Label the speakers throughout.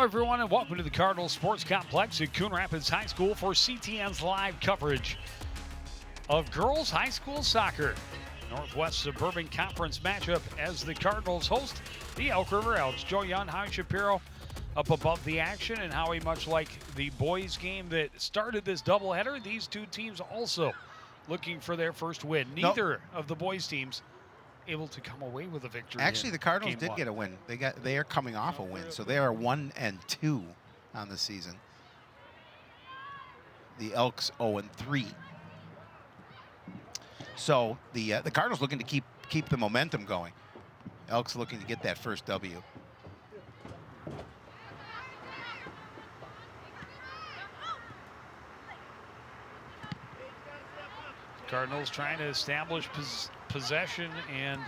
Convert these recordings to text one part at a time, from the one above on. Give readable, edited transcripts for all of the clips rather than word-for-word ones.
Speaker 1: Hello, everyone, and welcome to the Cardinals Sports Complex at Coon Rapids High School for CTN's live coverage of girls high school soccer. Northwest Suburban Conference matchup as the Cardinals host the Elk River Elks. Joe Young, Howie Shapiro up above the action, and Howie, much like the boys game that started this doubleheader, these two teams also looking for their first win. Neither of the boys teams able to come away with a victory.
Speaker 2: Actually, the Cardinals did get a win. They are coming off a win, so they are 1-2 on the season. The Elks 0-3. So the Cardinals looking to keep the momentum going. Elks looking to get that first W.
Speaker 1: Cardinals trying to establish possession and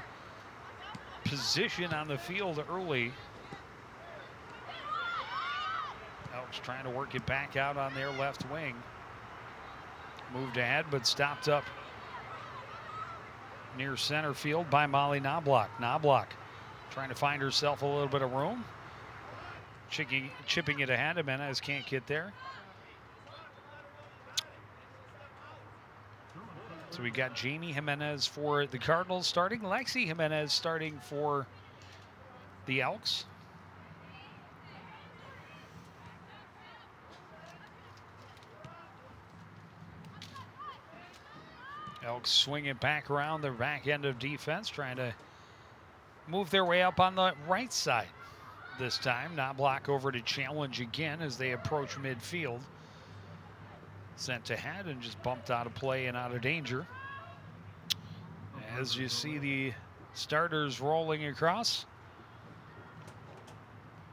Speaker 1: position on the field early. Elks trying to work it back out on their left wing. Moved ahead, but stopped up near center field by Molly Knobloch. Knobloch trying to find herself a little bit of room. Chipping it ahead. Jimenez can't get there. So we got Jamie Jimenez for the Cardinals starting, Lexi Jimenez starting for the Elks. Elks swing it back around the back end of defense, trying to move their way up on the right side this time. Knobloch over to challenge again as they approach midfield. Sent ahead and just bumped out of play and out of danger. As you see the starters rolling across.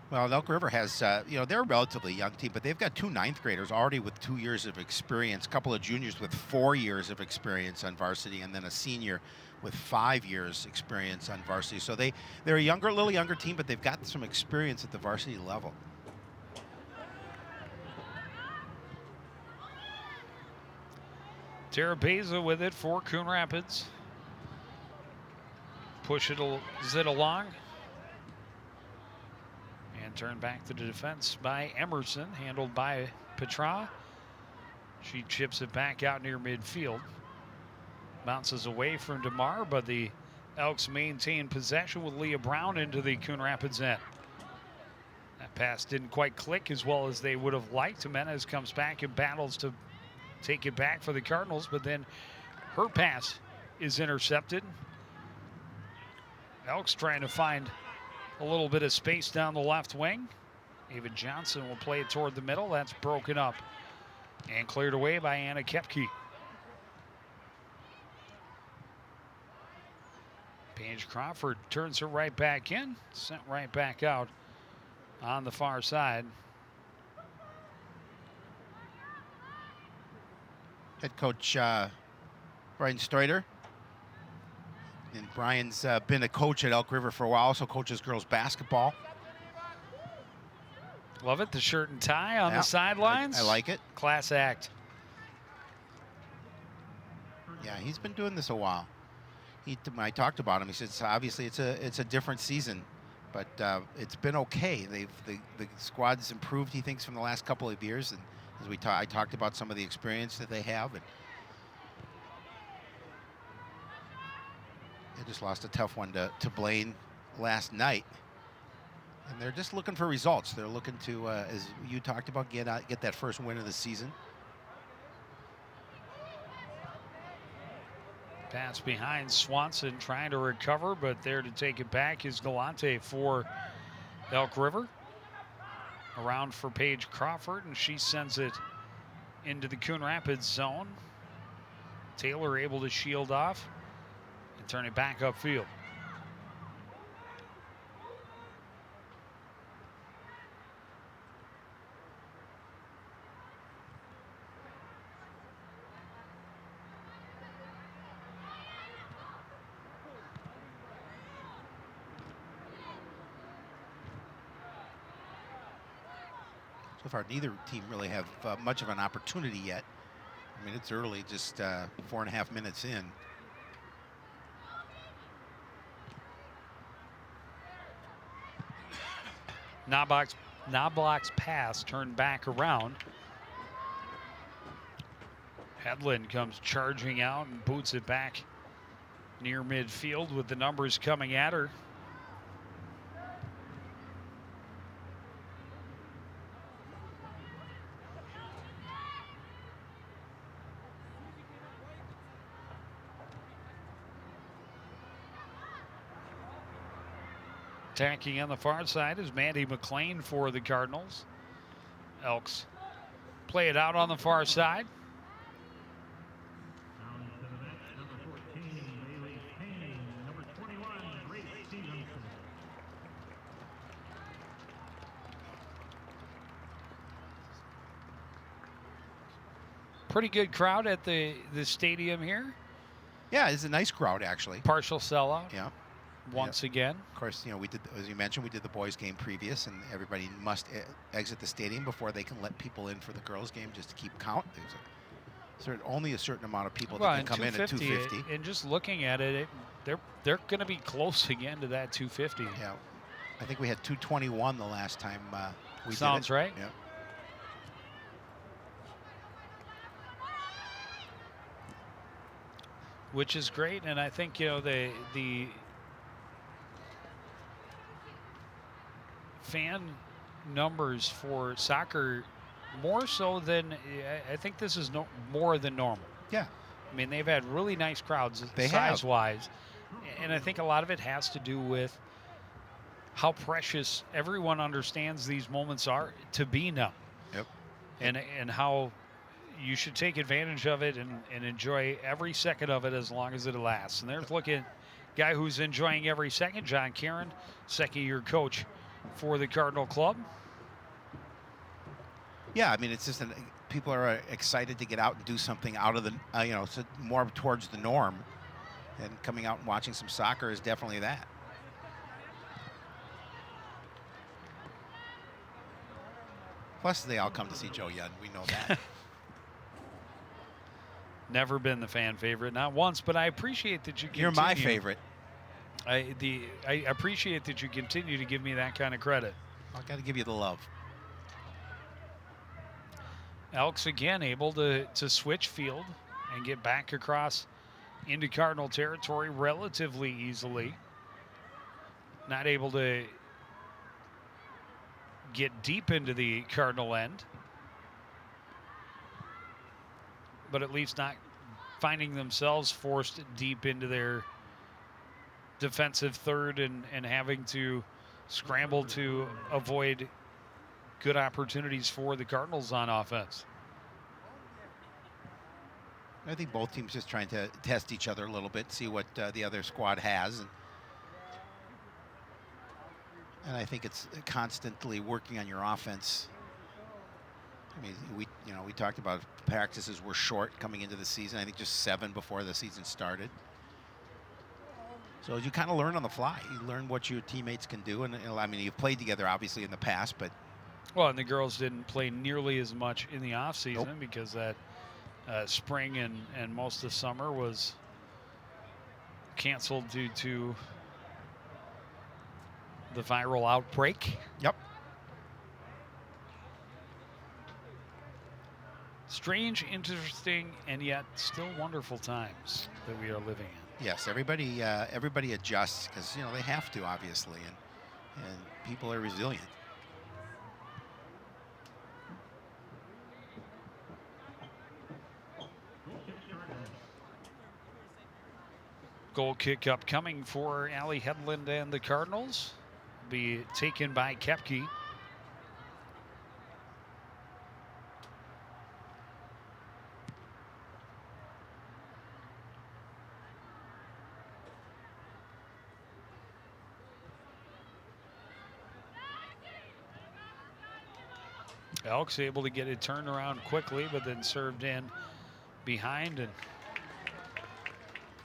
Speaker 2: Well, Elk River has, they're a relatively young team, but they've got two ninth graders already with 2 years of experience, a couple of juniors with 4 years of experience on varsity, and then a senior with 5 years experience on varsity. So they're a little younger team, but they've got some experience at the varsity level.
Speaker 1: Tara Beza with it for Coon Rapids. Push it along. And turn back to the defense by Emerson, handled by Petra. She chips it back out near midfield. Bounces away from DeMar, but the Elks maintain possession with Leah Brown into the Coon Rapids end. That pass didn't quite click as well as they would have liked. Jimenez comes back and battles to take it back for the Cardinals, but then her pass is intercepted. Elks trying to find a little bit of space down the left wing. Ava Johnson will play it toward the middle. That's broken up and cleared away by Anna Kepke. Paige Crawford turns her right back in, sent right back out on the far side.
Speaker 2: Head coach Brian Stoiter. And Brian's been a coach at Elk River for a while, also coaches girls basketball.
Speaker 1: Love it, the shirt and tie on the sidelines.
Speaker 2: I like it.
Speaker 1: Class act.
Speaker 2: Yeah, he's been doing this a while. When I talked about him, he said obviously it's a different season, but it's been okay. The squad's improved, he thinks, from the last couple of years, and as I talked about some of the experience that they have. And they just lost a tough one to Blaine last night. And they're just looking for results. They're looking to, as you talked about, get that first win of the season.
Speaker 1: Pass behind Swanson trying to recover, but there to take it back is Galante for Elk River. Around for Paige Crawford, and she sends it into the Coon Rapids zone. Taylor able to shield off and turn it back upfield.
Speaker 2: So far, neither team really have much of an opportunity yet. I mean, it's early, just 4.5 minutes in.
Speaker 1: Knobloch's pass turned back around. Hedlund comes charging out and boots it back near midfield with the numbers coming at her. Attacking on the far side is Mandy McLean for the Cardinals. Elks play it out on the far side. Pretty good crowd at the stadium here.
Speaker 2: Yeah, it's a nice crowd, actually.
Speaker 1: Partial sellout.
Speaker 2: Yeah.
Speaker 1: Once again.
Speaker 2: Of course, we did, as you mentioned, we did the boys' game previous, and everybody must exit the stadium before they can let people in for the girls' game just to keep count. There's only a certain amount of people that can come in at 250.
Speaker 1: And just looking at it, they're going to be close again to that 250.
Speaker 2: Yeah, I think we had 221 the last time we
Speaker 1: Sounds
Speaker 2: did it.
Speaker 1: right.
Speaker 2: Yeah.
Speaker 1: Which is great, and I think the fan numbers for soccer more so than I think this is more than normal.
Speaker 2: Yeah.
Speaker 1: I mean, they've had really nice crowds size-wise, and I think a lot of it has to do with how precious everyone understands these moments are to be now.
Speaker 2: Yep.
Speaker 1: And how you should take advantage of it and enjoy every second of it as long as it lasts. And there's looking guy who's enjoying every second, John Karen, second-year coach for the Cardinal Club.
Speaker 2: Yeah, I mean, it's just people are excited to get out and do something out of the, so more towards the norm. And coming out and watching some soccer is definitely that. Plus, they all come to see Joe Young. We know that.
Speaker 1: Never been the fan favorite, not once, but I appreciate that you continue.
Speaker 2: You're my favorite.
Speaker 1: I appreciate that you continue to give me that kind of credit.
Speaker 2: I got to give you the love.
Speaker 1: Elks again able to switch field and get back across into Cardinal territory relatively easily. Not able to get deep into the Cardinal end, but at least not finding themselves forced deep into their defensive third and having to scramble to avoid good opportunities for the Cardinals on offense.
Speaker 2: I think both teams just trying to test each other a little bit, see what the other squad has. And I think it's constantly working on your offense. I mean, we talked about practices were short coming into the season. I think just 7 before the season started. So you kind of learn on the fly. You learn what your teammates can do. And I mean, you've played together obviously in the past, but.
Speaker 1: Well, and the girls didn't play nearly as much in the off season because that spring and most of summer was canceled due to the viral outbreak.
Speaker 2: Yep.
Speaker 1: Strange, interesting, and yet still wonderful times that we are living in.
Speaker 2: Yes, everybody adjusts because they have to, obviously, and people are resilient.
Speaker 1: Goal kick upcoming for Allie Hedlund and the Cardinals. Be taken by Kepke. Elks able to get it turned around quickly, but then served in behind, and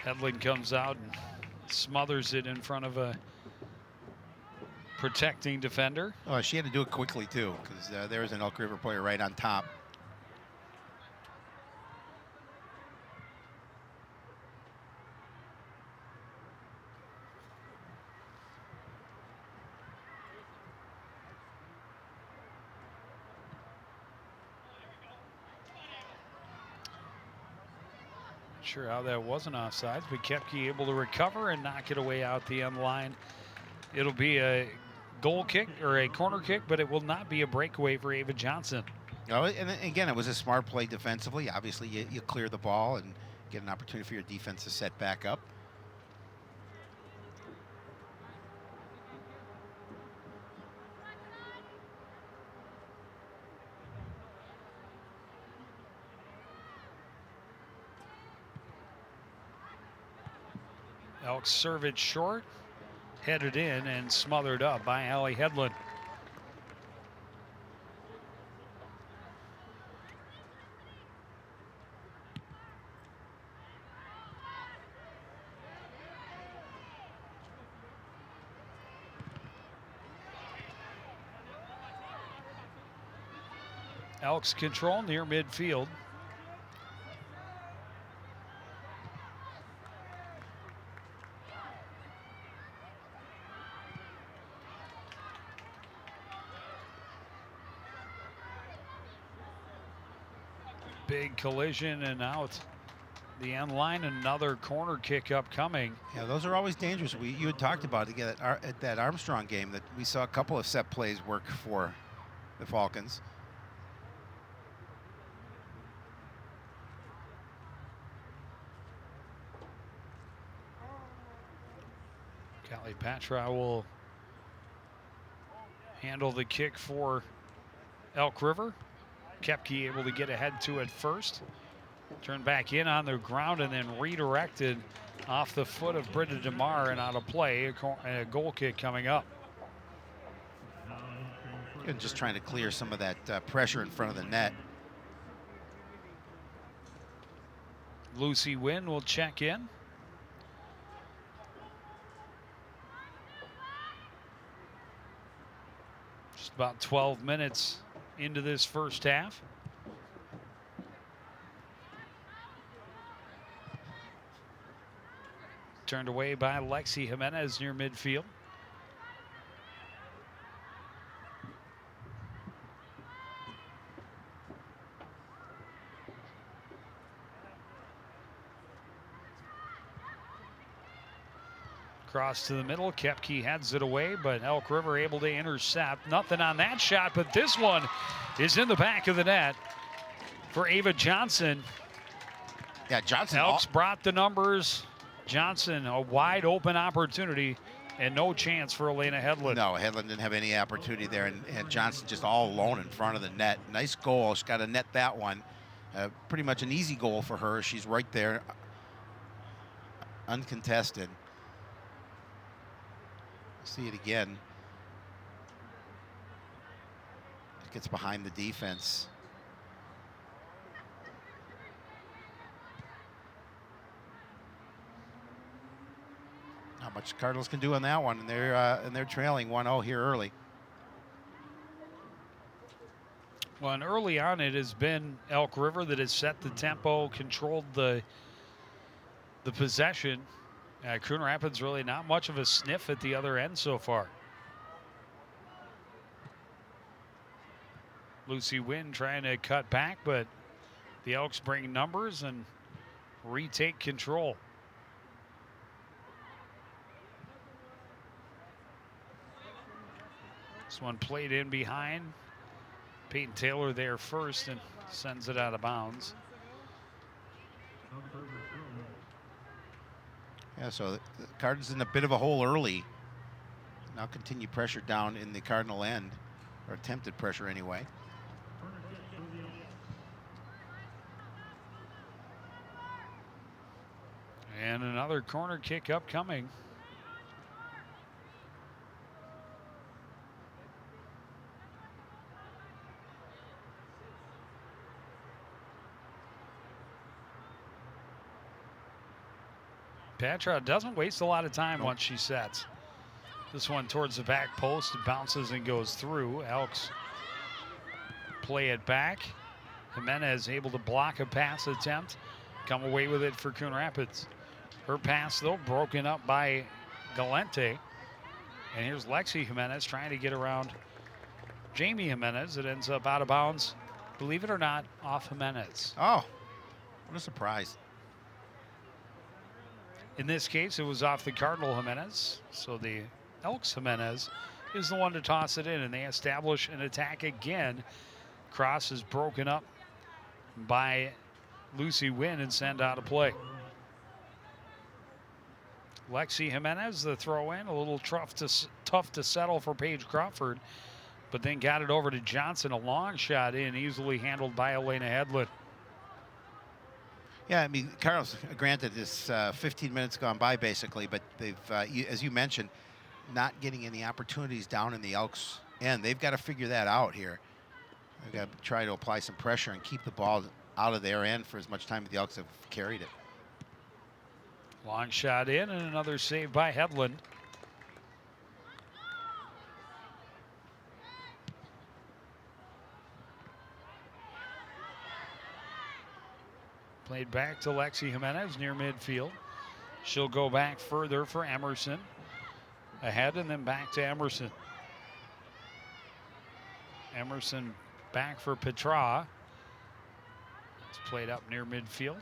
Speaker 1: Hedlund comes out and smothers it in front of a protecting defender.
Speaker 2: Oh, she had to do it quickly too, because there was an Elk River player right on top.
Speaker 1: Sure how that wasn't offsides, but Kepke able to recover and knock it away out the end line. It'll be a goal kick or a corner kick, but it will not be a breakaway for Ava Johnson.
Speaker 2: Oh, and again, it was a smart play defensively. Obviously, you clear the ball and get an opportunity for your defense to set back up.
Speaker 1: Elks serve it short, headed in and smothered up by Allie Headland. Elks control near midfield. Big collision and out the end line. Another corner kick upcoming.
Speaker 2: Yeah, those are always dangerous. You had talked about it at that Armstrong game that we saw a couple of set plays work for the Falcons.
Speaker 1: Callie Patra will handle the kick for Elk River. Kepke able to get ahead to it first. Turn back in on the ground and then redirected off the foot of Britta DeMar and out of play. A goal kick coming up.
Speaker 2: And just trying to clear some of that pressure in front of the net.
Speaker 1: Lucy Wynn will check in. Just about 12 minutes into this first half. Turned away by Lexi Jimenez near midfield. Cross to the middle, Kepke heads it away, but Elk River able to intercept. Nothing on that shot, but this one is in the back of the net for Ava Johnson.
Speaker 2: Yeah, Johnson.
Speaker 1: Elks brought the numbers. Johnson, a wide open opportunity and no chance for Elena Headland.
Speaker 2: No, Headland didn't have any opportunity there, and Johnson just all alone in front of the net. Nice goal. She's got to net that one. Pretty much an easy goal for her. She's right there, uncontested. See it again. It gets behind the defense. Not much Cardinals can do on that one, and they're trailing 1-0 here early.
Speaker 1: Well, and early on, it has been Elk River that has set the tempo, controlled the possession. Coon Rapids really not much of a sniff at the other end so far. Lucy Wynn trying to cut back, but the Elks bring numbers and retake control. This one played in behind. Peyton Taylor there first and sends it out of bounds.
Speaker 2: Yeah, so the Cardinals in a bit of a hole early. Now continue pressure down in the Cardinal end, or attempted pressure anyway.
Speaker 1: And another corner kick upcoming. Patra doesn't waste a lot of time once she sets. This one towards the back post, it bounces and goes through. Elks play it back. Jimenez able to block a pass attempt, come away with it for Coon Rapids. Her pass, though, broken up by Galente. And here's Lexi Jimenez trying to get around Jamie Jimenez. It ends up out of bounds, believe it or not, off Jimenez.
Speaker 2: Oh, what a surprise.
Speaker 1: In this case, it was off the Cardinal Jimenez. So the Elks Jimenez is the one to toss it in, and they establish an attack again. Cross is broken up by Lucy Wynn and sent out of play. Lexi Jimenez, the throw in, a little tough to settle for Paige Crawford, but then got it over to Johnson, a long shot in, easily handled by Elena Hedlund.
Speaker 2: Yeah, I mean, Carlos, granted, it's 15 minutes gone by basically, but they've, as you mentioned, not getting any opportunities down in the Elks' end. They've got to figure that out here. They've got to try to apply some pressure and keep the ball out of their end for as much time as the Elks have carried it.
Speaker 1: Long shot in and another save by Hedlund. Played back to Lexi Jimenez near midfield. She'll go back further for Emerson. Ahead and then back to Emerson. Emerson back for Petra. It's played up near midfield.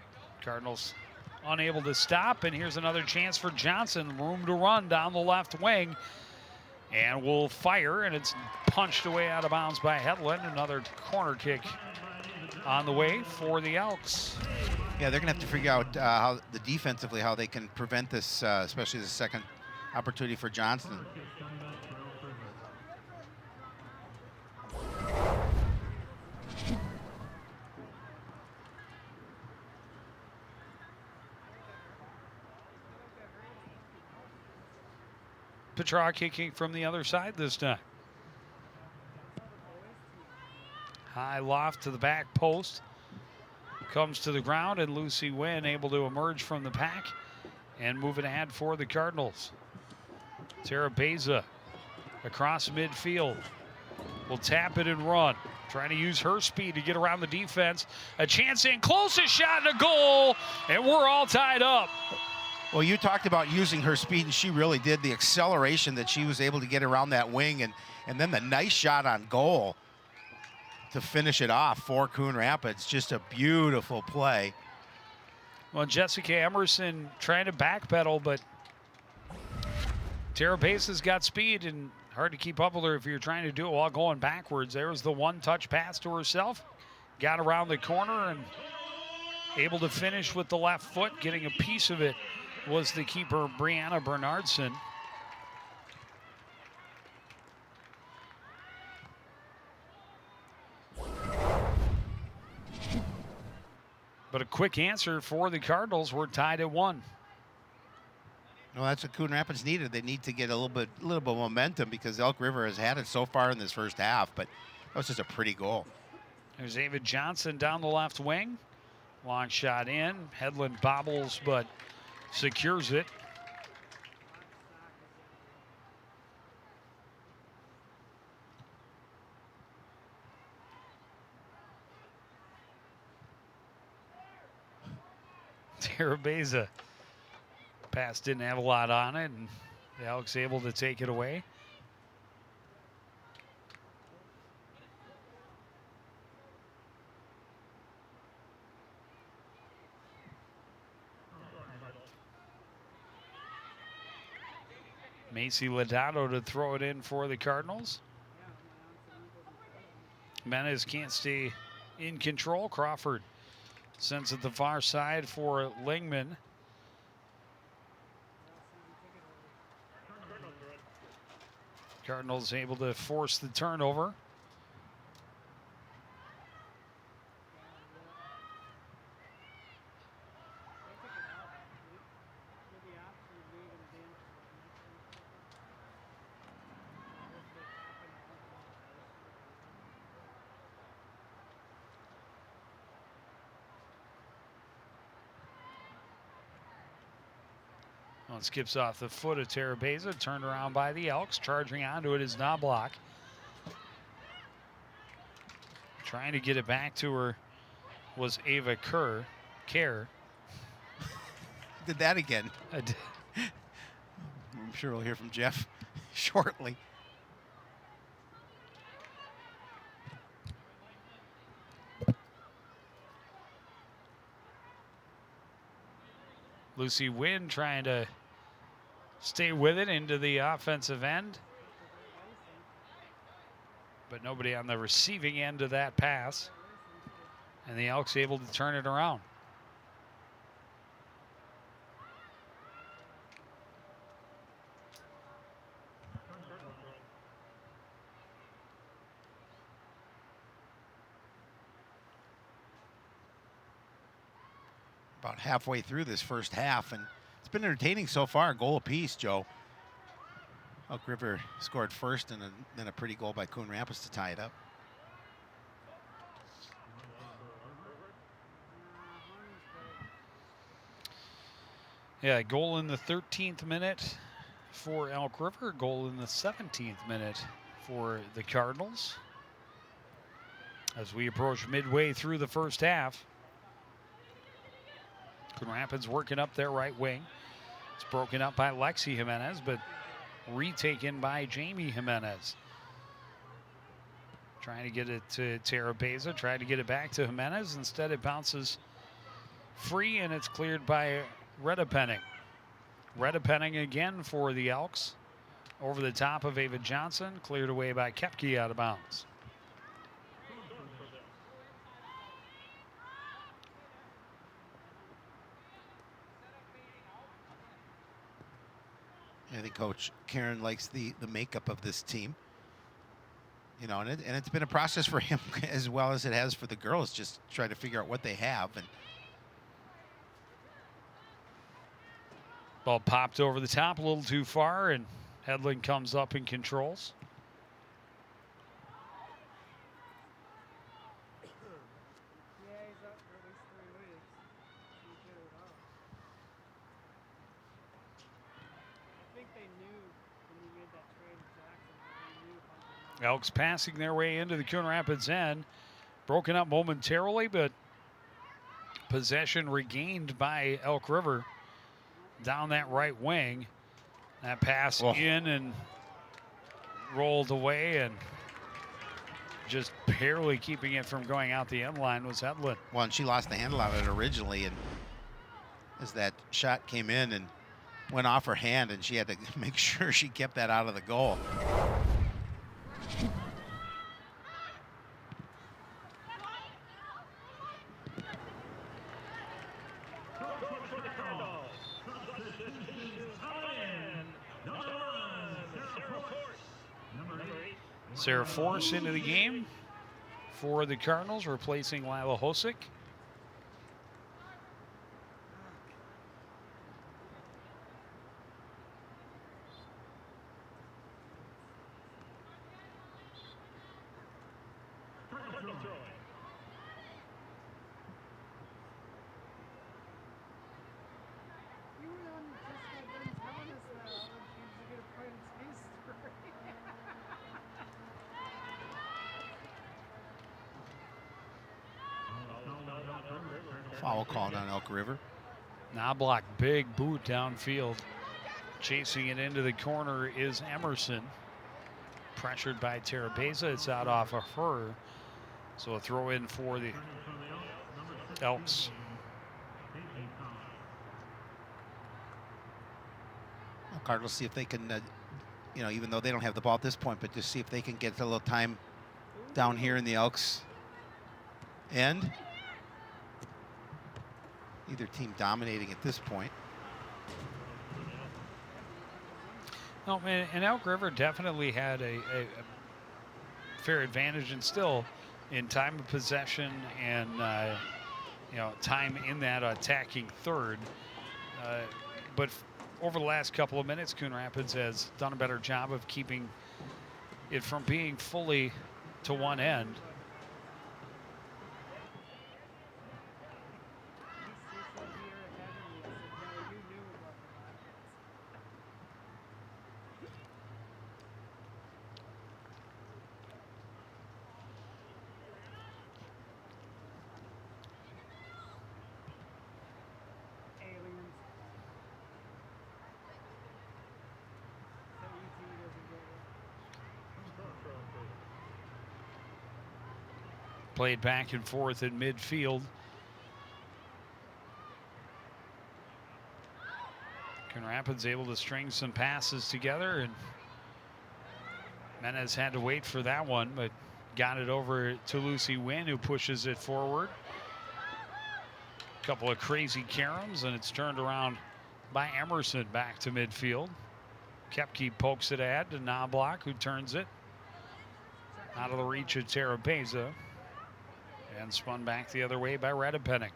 Speaker 1: Cardinals unable to stop, and here's another chance for Johnson. Room to run down the left wing. And will fire, and it's punched away out of bounds by Hedlund. Another corner kick on the way for the Elks.
Speaker 2: Yeah, they're going to have to figure out how defensively how they can prevent this, especially the second opportunity for Johnson.
Speaker 1: Petra kicking from the other side this time. High loft to the back post. Comes to the ground, and Lucy Wynn able to emerge from the pack and move it ahead for the Cardinals. Tara Beza across midfield. Will tap it and run. Trying to use her speed to get around the defense. A chance in, closest shot and a goal, and we're all tied up.
Speaker 2: Well, you talked about using her speed, and she really did. The acceleration that she was able to get around that wing, and then the nice shot on goal to finish it off for Coon Rapids. Just a beautiful play.
Speaker 1: Well, Jessica Emerson trying to backpedal, but Tara Pace has got speed and hard to keep up with her if you're trying to do it while going backwards. There was the one-touch pass to herself. Got around the corner and able to finish with the left foot. Getting a piece of it was the keeper, Brianna Bernardson. But a quick answer for the Cardinals. We're tied at 1.
Speaker 2: Well, that's what Coon Rapids needed. They need to get a little bit of momentum because Elk River has had it so far in this first half, but that was just a pretty goal.
Speaker 1: There's Ava Johnson down the left wing. Long shot in. Hedlund bobbles, but secures it. Tara Beza. Pass didn't have a lot on it, and the Elks able to take it away. Macy Lodato to throw it in for the Cardinals. Menes can't stay in control. Crawford sends it the far side for Lingman. Cardinals able to force the turnover. Well, it skips off the foot of Tara Beza, turned around by the Elks. Charging onto it is Knobloch. Trying to get it back to her was Ava Kerr.
Speaker 2: Did that again.
Speaker 1: I did.
Speaker 2: I'm sure we'll hear from Jeff shortly.
Speaker 1: Lucy Wynn trying to stay with it into the offensive end. But nobody on the receiving end of that pass. And the Elks able to turn it around.
Speaker 2: About halfway through this first half, and it's been entertaining so far. A goal apiece, Joe. Elk River scored first, and then a pretty goal by Coon Rapids to tie it up.
Speaker 1: Yeah, goal in the 13th minute for Elk River, goal in the 17th minute for the Cardinals. As we approach midway through the first half, Coon Rapids working up their right wing. It's broken up by Lexi Jimenez, but retaken by Jamie Jimenez. Trying to get it to Tara Beza, trying to get it back to Jimenez. Instead, it bounces free, and it's cleared by Retta Penning. Retta Penning again for the Elks. Over the top of Ava Johnson, cleared away by Kepke out of bounds.
Speaker 2: I think Coach Karen likes the makeup of this team. You know, and it's been a process for him as well as it has for the girls, just trying to figure out what they have. And
Speaker 1: ball popped over the top a little too far, and Hedlund comes up and controls. Elks passing their way into the Coon Rapids end. Broken up momentarily, but possession regained by Elk River down that right wing. That pass in and rolled away, and just barely keeping it from going out the end line was Hedlund.
Speaker 2: Well, and she lost the handle on it originally, and as that shot came in and went off her hand, and she had to make sure she kept that out of the goal.
Speaker 1: Sarah Force into the game for the Cardinals, replacing Lila Hosick.
Speaker 2: Foul called on Elk River.
Speaker 1: Knobloch, big boot downfield. Chasing it into the corner is Emerson. Pressured by Tara Beza. It's out off of her. So a throw in for the Elks.
Speaker 2: Well, Cardinals see if they can, you know, even though they don't have the ball at this point, but just see if they can get a little time down here in the Elks end. Either team dominating at this point.
Speaker 1: No, and Elk River definitely had a fair advantage, and still in time of possession and you know, time in that attacking third. But over the last couple of minutes, Coon Rapids has done a better job of keeping it from being fully to one end. Played back and forth in midfield. Coon Rapids able to string some passes together, and Menez had to wait for that one, but got it over to Lucy Wynn, who pushes it forward. A couple of crazy caroms, and it's turned around by Emerson back to midfield. Kepke pokes it ahead to Knobloch, who turns it out of the reach of Terabeza, and spun back the other way by Redepenning.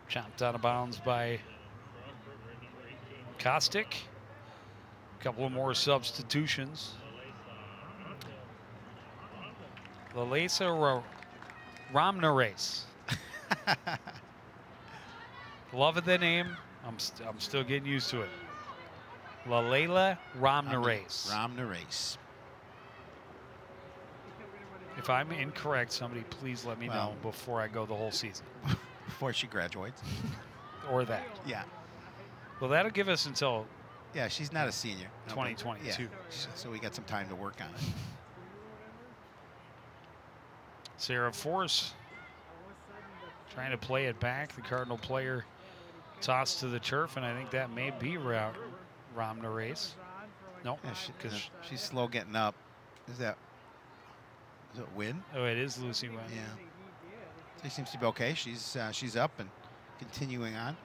Speaker 1: Chopped out of bounds by Kostick. A couple of more substitutions. Lalesa Ramnares. Love of the name. I'm still getting used to it. Lalela Ramnares.
Speaker 2: Ramnares.
Speaker 1: If I'm incorrect, somebody please let me know before I go the whole season.
Speaker 2: Before she graduates.
Speaker 1: Or that.
Speaker 2: Yeah.
Speaker 1: Well, that'll give us until
Speaker 2: Yeah, she's not a senior.
Speaker 1: 2022.
Speaker 2: Yeah. So we got some time to work on it.
Speaker 1: Sarah Force trying to play it back. The Cardinal player tossed to the turf, and I think that may be Ramnares. No,
Speaker 2: Yeah,
Speaker 1: because
Speaker 2: she's slow getting up. Is it Wynn?
Speaker 1: Oh, it is Lucy Wynn.
Speaker 2: Yeah. She seems to be okay. She's up and continuing on.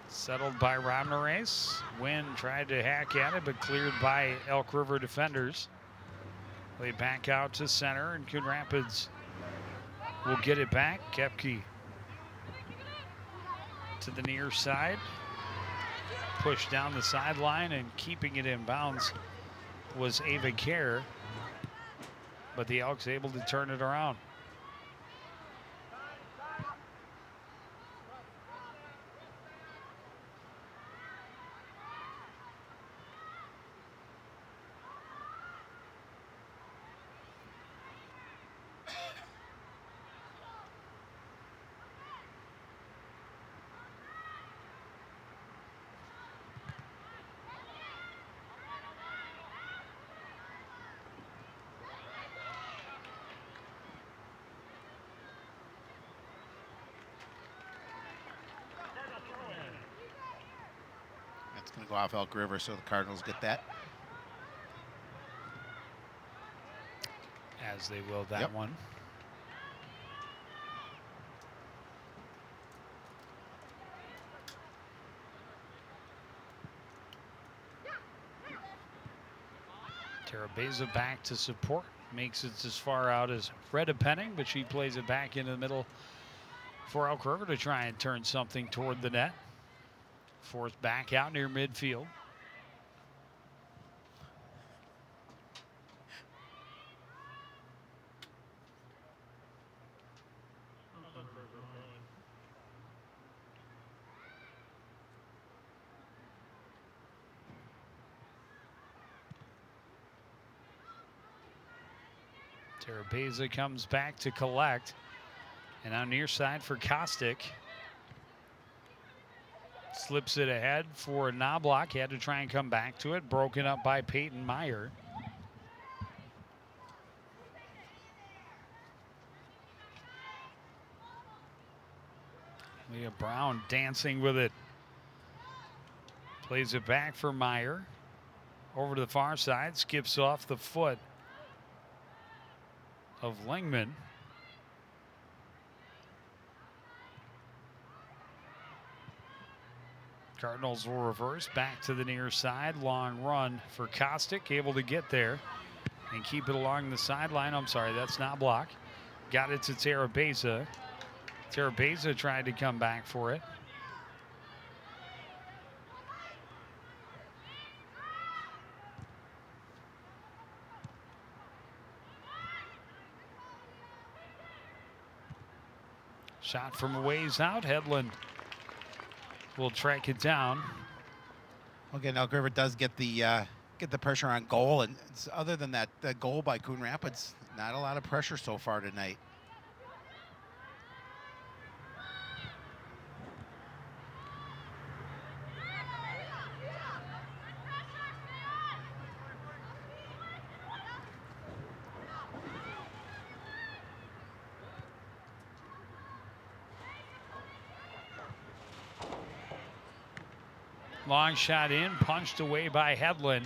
Speaker 1: Settled by Ramnares. Wynn tried to hack at it, but cleared by Elk River defenders. Played back out to center, and Coon Rapids will get it back. Kepke to the near side. Pushed down the sideline, and keeping it in bounds was Ava Kerr. But the Elks able to turn it around.
Speaker 2: That's going to go off Elk River, so the Cardinals get that.
Speaker 1: As they will that one. Terabeza back to support. Makes it as far out as Redepenning, but she plays it back into the middle for Elk River to try and turn something toward the net. Forced back out near midfield. Terabeza comes back to collect. And on near side for Kostick. Slips it ahead for Knobloch. He had to try and come back to it. Broken up by Peyton Meyer. Leah Brown dancing with it. Plays it back for Meyer. Over to the far side. Skips off the foot of Lingman. Cardinals will reverse back to the near side. Long run for Kostick, able to get there and keep it along the sideline. I'm sorry, that's not block. Got it to Terabeza. Terabeza tried to come back for it. Shot from a ways out. Hedlund will track it down.
Speaker 2: Okay, now Elk River does get the get the pressure on goal. And other than that, the goal by Coon Rapids, not a lot of pressure so far tonight.
Speaker 1: Long shot in, punched away by Hedlund.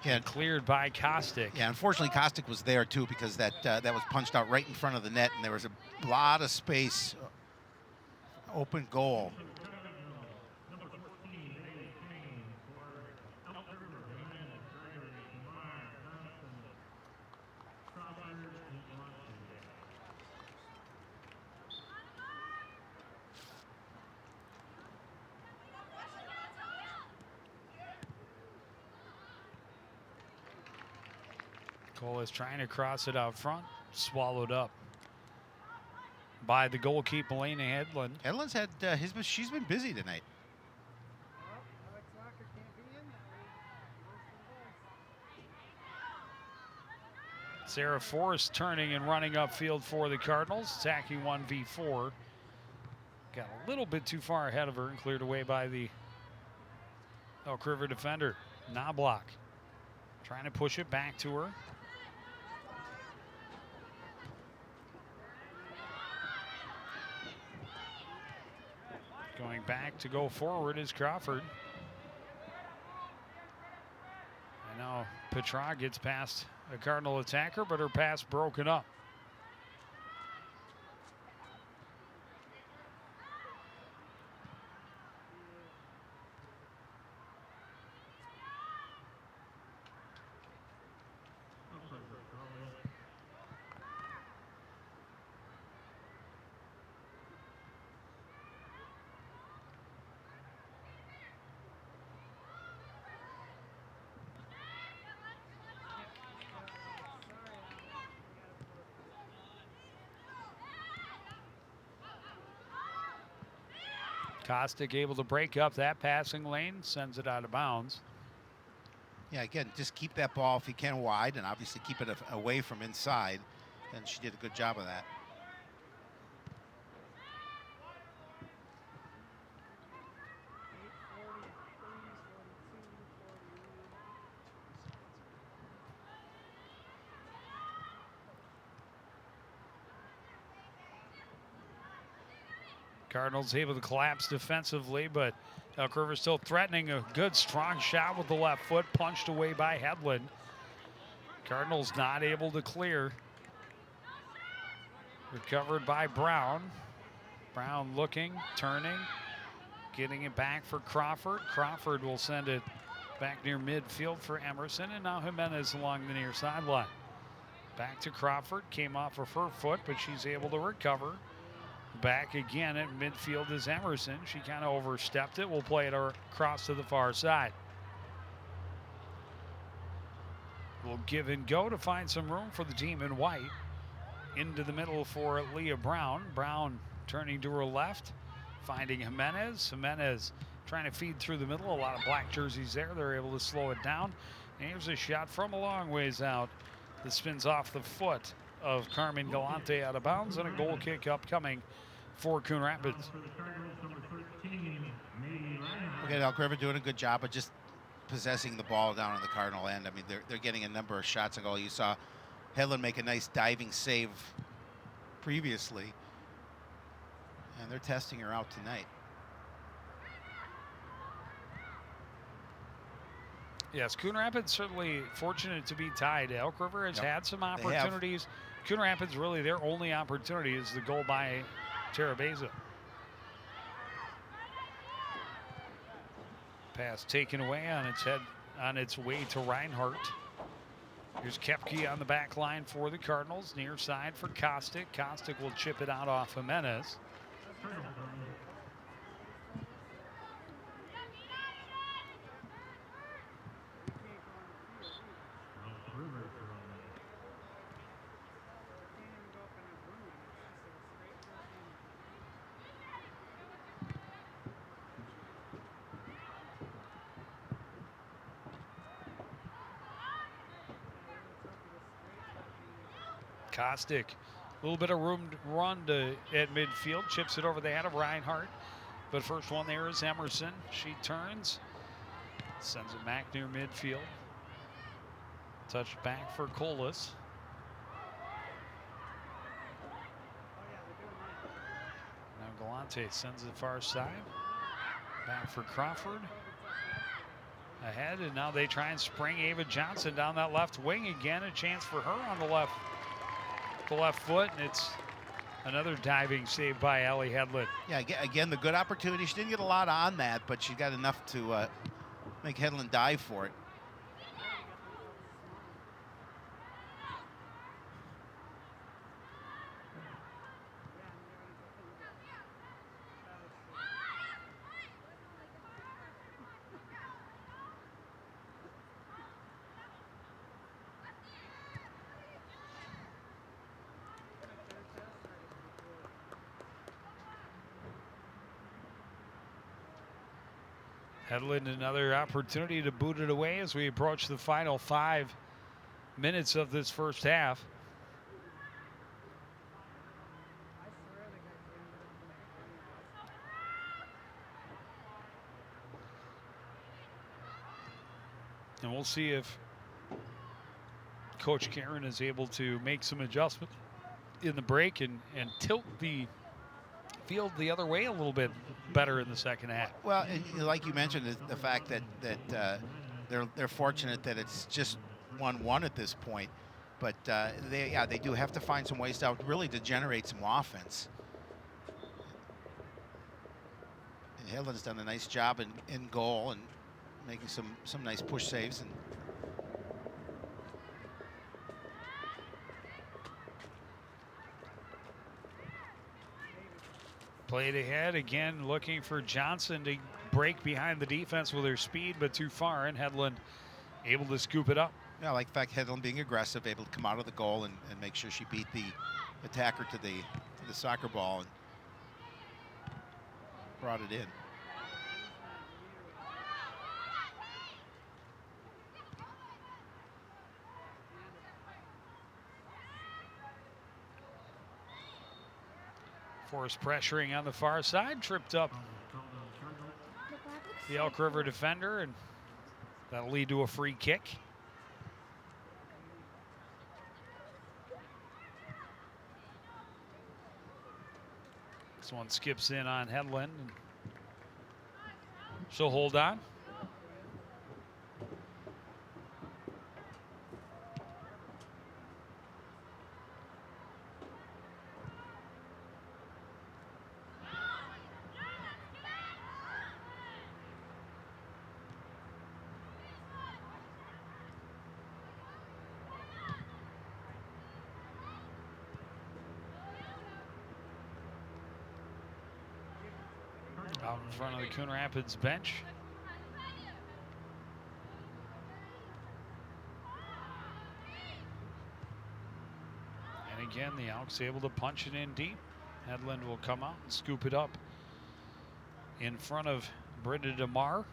Speaker 2: Yeah,
Speaker 1: And cleared by Kostick.
Speaker 2: Yeah, unfortunately, Kostick was there too because that was punched out right in front of the net, and there was a lot of space, open goal.
Speaker 1: Cole is trying to cross it out front, swallowed up by the goalkeeper, Elena Hedlund.
Speaker 2: Hedlund's had she's been busy tonight.
Speaker 1: Sarah Forrest turning and running upfield for the Cardinals, attacking 1v4. Got a little bit too far ahead of her and cleared away by the Elk River defender, Knobloch. Trying to push it back to her. Going back to go forward is Crawford. And now Petra gets past a Cardinal attacker, but her pass broken up. Kostick able to break up that passing lane, sends it out of bounds.
Speaker 2: Yeah, again, just keep that ball if you can wide, and obviously keep it away from inside. And she did a good job of that.
Speaker 1: Cardinals able to collapse defensively, but Elk River still threatening. A good strong shot with the left foot, punched away by Hedlund. Cardinals not able to clear. Recovered by Brown. Brown looking, turning, getting it back for Crawford. Crawford will send it back near midfield for Emerson, and now Jimenez along the near sideline. Back to Crawford, came off of her foot, but she's able to recover. Back again at midfield is Emerson. She kind of overstepped it. We'll play it across to the far side. We'll give and go to find some room for the team in white. Into the middle for Leah Brown. Brown turning to her left, finding Jimenez. Jimenez trying to feed through the middle. A lot of black jerseys there. They're able to slow it down. And here's a shot from a long ways out that spins off the foot of Carmen Galante out of bounds, and a goal kick upcoming for Coon Rapids.
Speaker 2: Okay, Elk River doing a good job of just possessing the ball down on the Cardinal end. I mean, they're getting a number of shots on goal. You saw Hedlund make a nice diving save previously, and they're testing her out tonight.
Speaker 1: Yes, Coon Rapids certainly fortunate to be tied. Elk River has had some opportunities. Coon Rapids, really, their only opportunity is the goal by Terabeza. Pass taken away on its way to Reinhardt. Here's Kepke on the back line for the Cardinals. Near side for Kostick. Kostick will chip it out off Jimenez. Kostick, a little bit of room to run at midfield, chips it over the head of Reinhardt. But first one there is Emerson. She turns, sends it back near midfield. Touched back for Colas. Now Galante sends it far side. Back for Crawford. Ahead, and now they try and spring Ava Johnson down that left wing again. A chance for her on the left foot, and it's another diving save by Allie Hedlund.
Speaker 2: Yeah, again, the good opportunity. She didn't get a lot on that, but she got enough to make Hedlund dive for it.
Speaker 1: Hedlund, another opportunity to boot it away as we approach the final 5 minutes of this first half. And we'll see if Coach Karen is able to make some adjustment in the break and tilt the field the other way a little bit better in the second half.
Speaker 2: Well, and like you mentioned, the fact that they're fortunate that it's just 1-1 at this point, but they do have to find some ways to generate some offense. And Hedlund's done a nice job in goal and making some nice push saves. And
Speaker 1: played ahead again, looking for Johnson to break behind the defense with her speed, but too far, and Hedlund able to scoop it up.
Speaker 2: Yeah, I like the fact Hedlund being aggressive, able to come out of the goal and make sure she beat the attacker to the soccer ball and brought it in.
Speaker 1: Forced pressuring on the far side, tripped up the Elk River defender, and that'll lead to a free kick. This one skips in on Hedlund, and she'll hold on. Out in front of the Coon Rapids bench. And again, the Elks able to punch it in deep. Hedlund will come out and scoop it up in front of Brenda DeMar.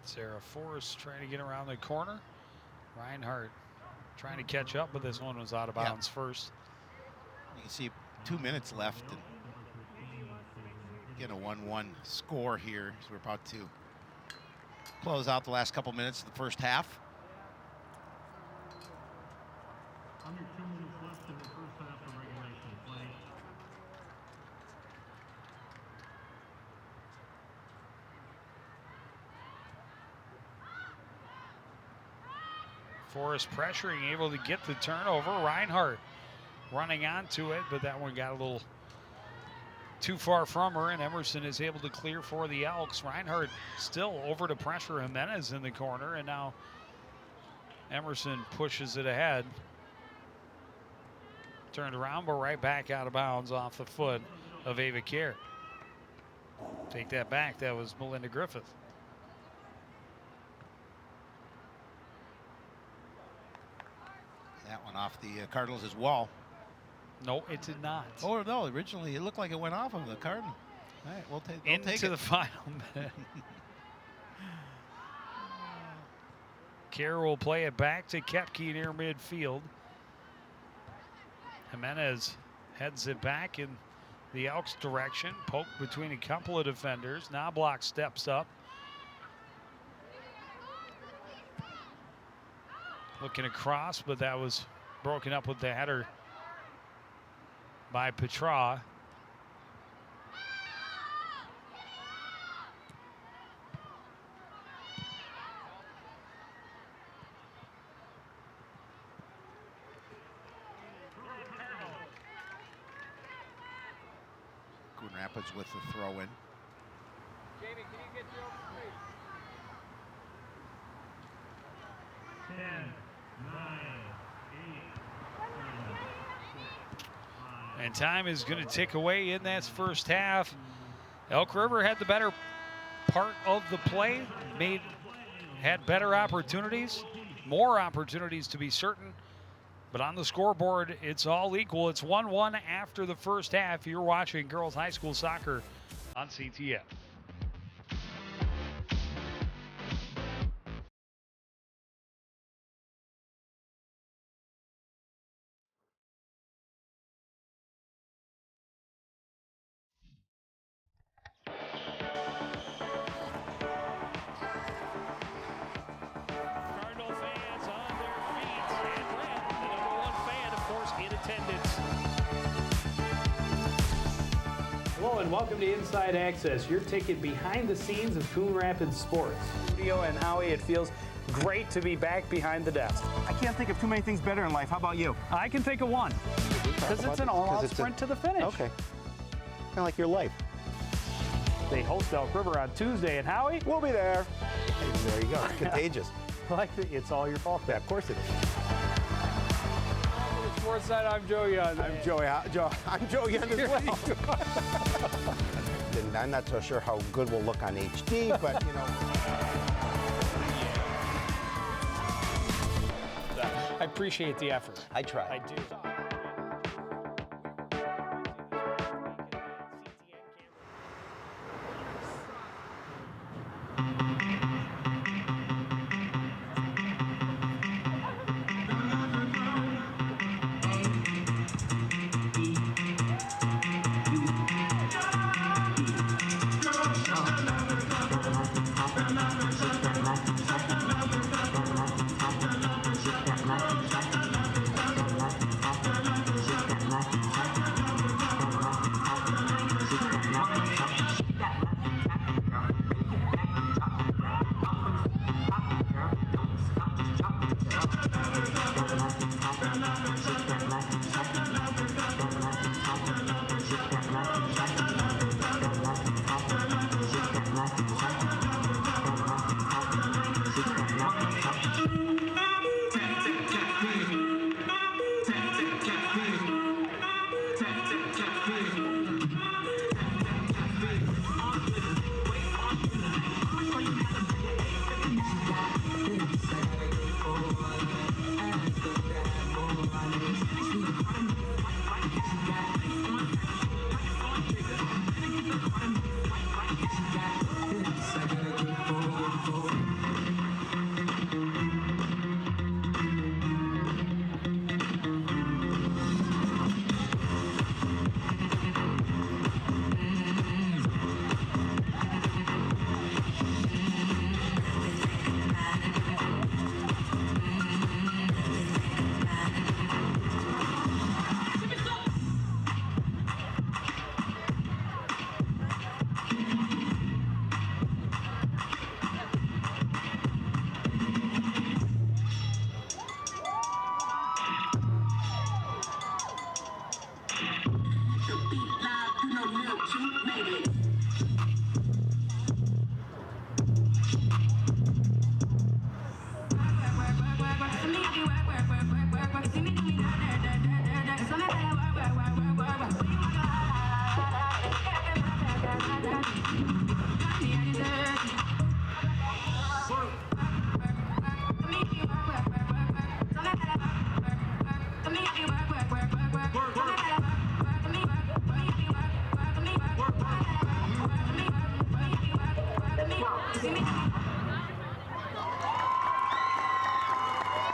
Speaker 1: Sarah Forrest trying to get around the corner. Reinhardt trying to catch up, but this one was out of bounds first.
Speaker 2: You can see 2 minutes left and get a 1-1 score here as we're about to close out the last couple minutes of the first half.
Speaker 3: Under 2 minutes left in the first half of regulation play.
Speaker 1: Forrest pressuring, able to get the turnover. Reinhardt running onto it, but that one got a little too far from her, and Emerson is able to clear for the Elks. Reinhardt still over to pressure Jimenez in the corner, and now Emerson pushes it ahead. Turned around, but right back out of bounds off the foot of Ava Kerr. Take that back. That was Melinda Griffith.
Speaker 2: That one off the Cardinals' wall.
Speaker 1: No, it did not.
Speaker 2: Oh, no. Originally, it looked like it went off of the Cardinal. All right, we'll take it.
Speaker 1: Into the final minute. Kerr will play it back to Kepke near midfield. Jimenez heads it back in the Elks' direction. Poke between a couple of defenders. Knobloch steps up. Looking across, but that was broken up with the header by Petra.
Speaker 2: Coon Rapids with the throw in.
Speaker 4: Jamie, can you get your open space?
Speaker 3: 10, 9, 8, 7, 6, 5.
Speaker 1: And time is going to tick away in that first half. Elk River had the better part of the play, had better opportunities, more opportunities to be certain. But on the scoreboard, it's all equal. It's 1-1 after the first half. You're watching girls high school soccer on CTF. Cardinal fans on their feet, and Brad, the #1 fan, of course, in attendance.
Speaker 5: Hello and welcome to Inside Access, your ticket behind the scenes of Coon Rapids sports. Studio and Howie, it feels great to be back behind the desk.
Speaker 6: I can't think of too many things better in life. How about you?
Speaker 5: I can think of one, because it's an all-out sprint to the finish.
Speaker 6: Okay. Kind of like your life.
Speaker 5: They host Elk River on Tuesday, and Howie,
Speaker 6: We'll be there. Hey, there you go. It's contagious.
Speaker 5: it's all your fault.
Speaker 6: Yeah, of course it is.
Speaker 5: Sports Side, I'm Joe Young.
Speaker 6: I'm Joe Young as well. And I'm not so sure how good we'll look on HD, but you know.
Speaker 5: I appreciate the effort.
Speaker 6: I tried.
Speaker 5: I do.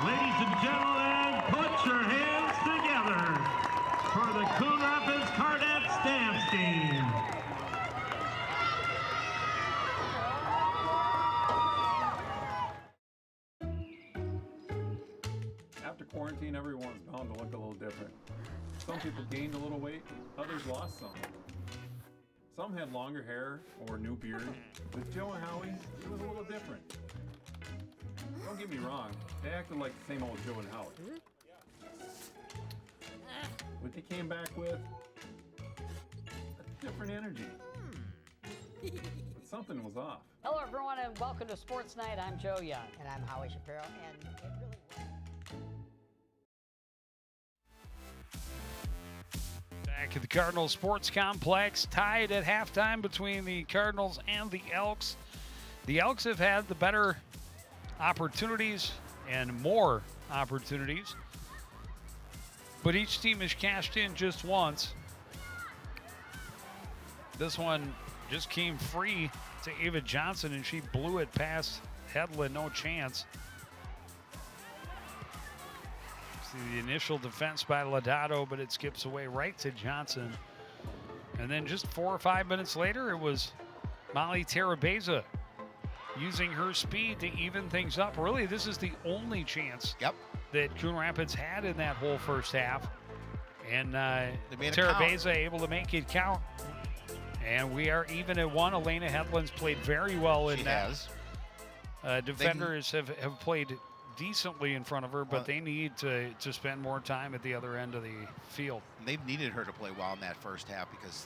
Speaker 3: Ladies and gentlemen, put your hands together for the Coon Rapids Cardettes dance team.
Speaker 7: After quarantine, everyone's bound to look a little different. Some people gained a little weight, others lost some. Some had longer hair or new beard. With Joe and Howie, it was a little different. Don't get me wrong, they acted like the same old Joe and Howie. What they came back with, a different energy. But something was off.
Speaker 8: Hello, everyone, and welcome to Sports Night. I'm Joe Young.
Speaker 9: And I'm Howie Shapiro, and it really
Speaker 1: Back at the Cardinals Sports Complex, tied at halftime between the Cardinals and the Elks. The Elks have had the better opportunities and more opportunities, but each team has cashed in just once. This one just came free to Ava Johnson, and she blew it past Hedlund, no chance. See the initial defense by Lodato, but it skips away right to Johnson. And then just 4 or 5 minutes later, it was Molly Terabeza using her speed to even things up. Really, this is the only chance that Coon Rapids had in that whole first half. And Terabeza able to make it count. And we are even at one. Elena Hedlund's played very well in that. Defenders have played decently in front of her, but they need to spend more time at the other end of the field.
Speaker 2: They've needed her to play well in that first half because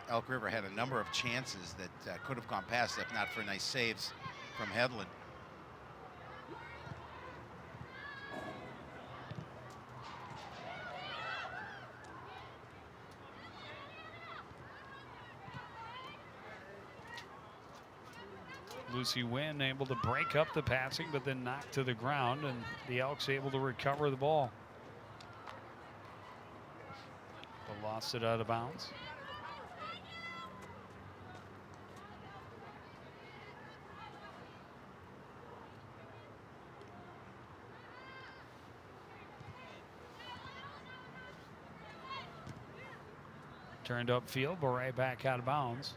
Speaker 2: Elk River had a number of chances that could have gone past if not for nice saves from Hedlund.
Speaker 1: Lucy Wynn able to break up the passing, but then knocked to the ground, and the Elks able to recover the ball. But lost it out of bounds. Turned upfield, but right back out of bounds.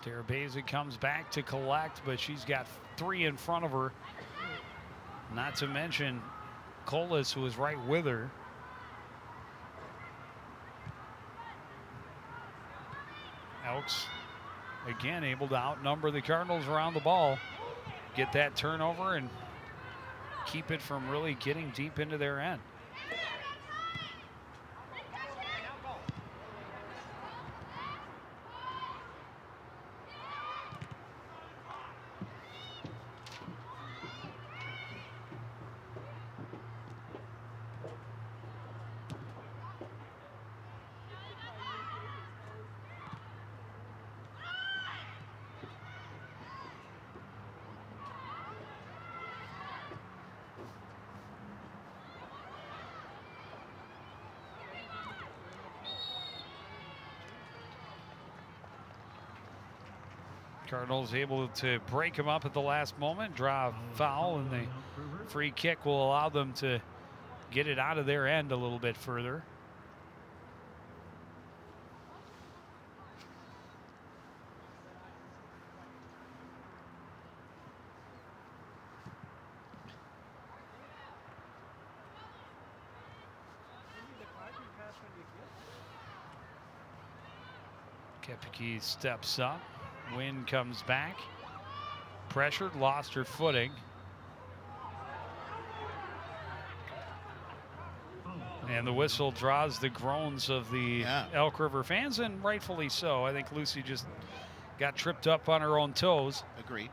Speaker 1: Terabeza comes back to collect, but she's got 3 in front of her. Not to mention Colas, who was right with her. Elks again able to outnumber the Cardinals around the ball, get that turnover and keep it from really getting deep into their end. Cardinals able to break him up at the last moment, draw a foul, and the free kick will allow them to get it out of their end a little bit further. Kepke steps up. Wynn comes back. Pressured, lost her footing. And the whistle draws the groans of the Elk River fans, and rightfully so. I think Lucy just got tripped up on her own toes.
Speaker 2: Agreed.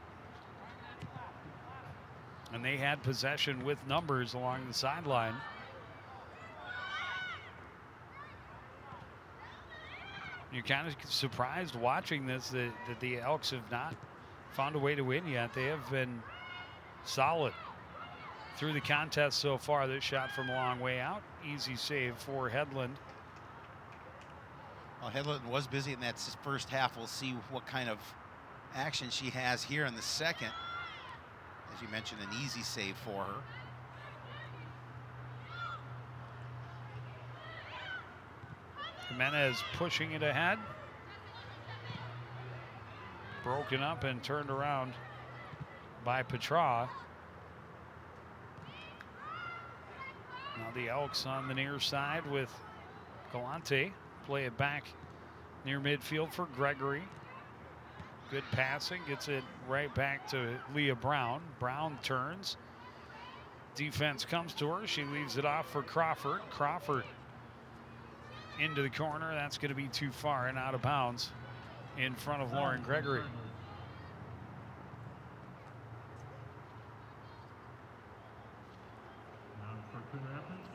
Speaker 1: And they had possession with numbers along the sideline. You're kind of surprised watching this that the Elks have not found a way to win yet. They have been solid through the contest so far. This shot from a long way out. Easy save for Hedlund.
Speaker 2: Well, Hedlund was busy in that first half. We'll see what kind of action she has here in the second. As you mentioned, an easy save for her.
Speaker 1: Jimenez pushing it ahead. Broken up and turned around by Petra. Now the Elks on the near side with Galante. Play it back near midfield for Gregory. Good passing, gets it right back to Leah Brown. Brown turns. Defense comes to her. She leaves it off for Crawford. Crawford into the corner. That's going to be too far and out of bounds in front of Lauren Gregory.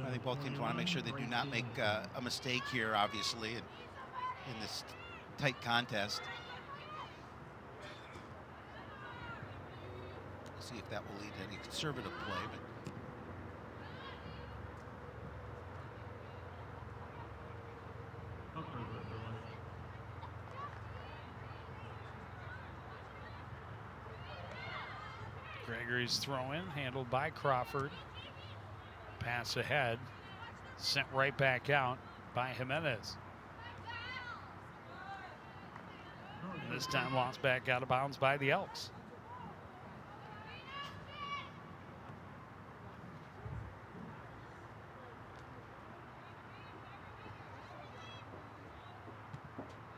Speaker 2: I think both teams want to make sure they do not make a mistake here, obviously, in this tight contest. We'll see if that will lead to any conservative play. But
Speaker 1: Gregory's throw in, handled by Crawford. Pass ahead, sent right back out by Jimenez. And this time lost back out of bounds by the Elks.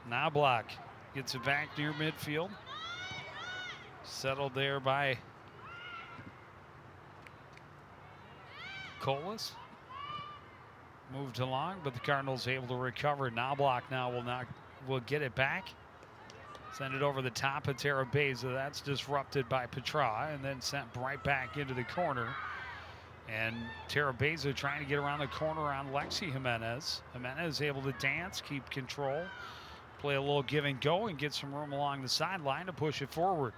Speaker 1: Knobloch gets it back near midfield. Settled there by Colas. Moved along, but the Cardinals able to recover. Knobloch now will get it back. Send it over the top of Tara Beza. That's disrupted by Petra and then sent right back into the corner. And Tara Beza trying to get around the corner on Lexi Jimenez. Jimenez able to dance, keep control, play a little give and go, and get some room along the sideline to push it forward.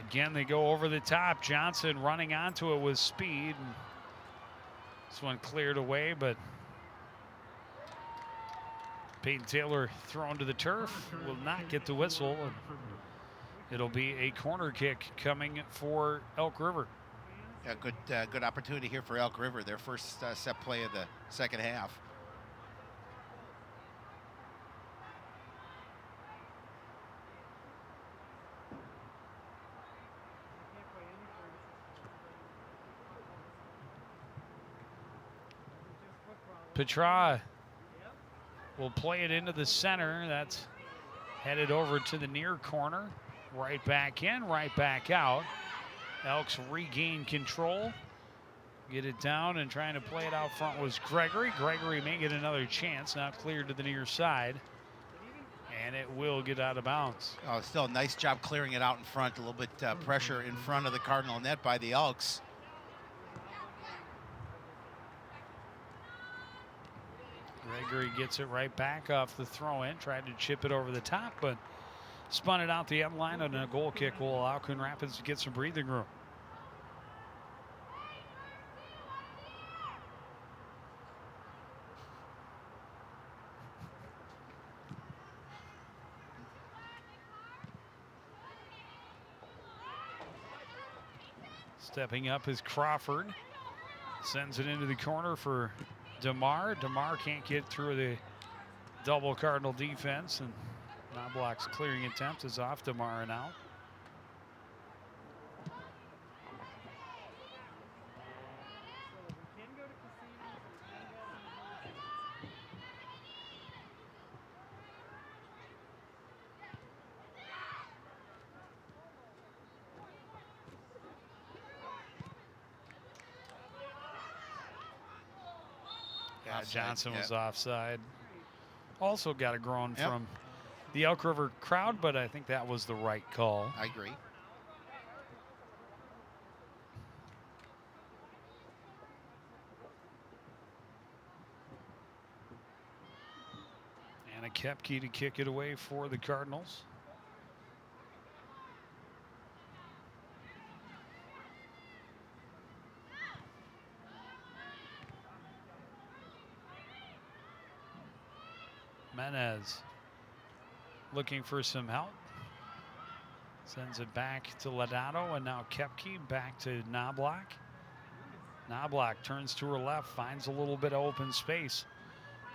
Speaker 1: Again, they go over the top. Johnson running onto it with speed. And this one cleared away, but Peyton Taylor thrown to the turf, will not get the whistle. And it'll be a corner kick coming for Elk River.
Speaker 2: Yeah, good opportunity here for Elk River. Their first set play of the second half.
Speaker 1: Petra will play it into the center. That's headed over to the near corner. Right back in, right back out. Elks regain control. Get it down and trying to play it out front was Gregory. Gregory may get another chance. Now cleared to the near side. And it will get out of bounds.
Speaker 2: Oh, still a nice job clearing it out in front. A little bit pressure in front of the Cardinal net by the Elks.
Speaker 1: Gregory gets it right back off the throw-in. Tried to chip it over the top, but spun it out the end line, and a goal kick will allow Coon Rapids to get some breathing room. Stepping up is Crawford. Sends it into the corner for DeMar. DeMar can't get through the double Cardinal defense, and Knobloch's clearing attempt is off DeMar and out. Johnson was offside. Also got a groan from the Elk River crowd, but I think that was the right call.
Speaker 2: I agree.
Speaker 1: Anna Kepke to kick it away for the Cardinals. Menez looking for some help. Sends it back to Lodato, and now Koepke back to Knobloch. Knobloch turns to her left, finds a little bit of open space.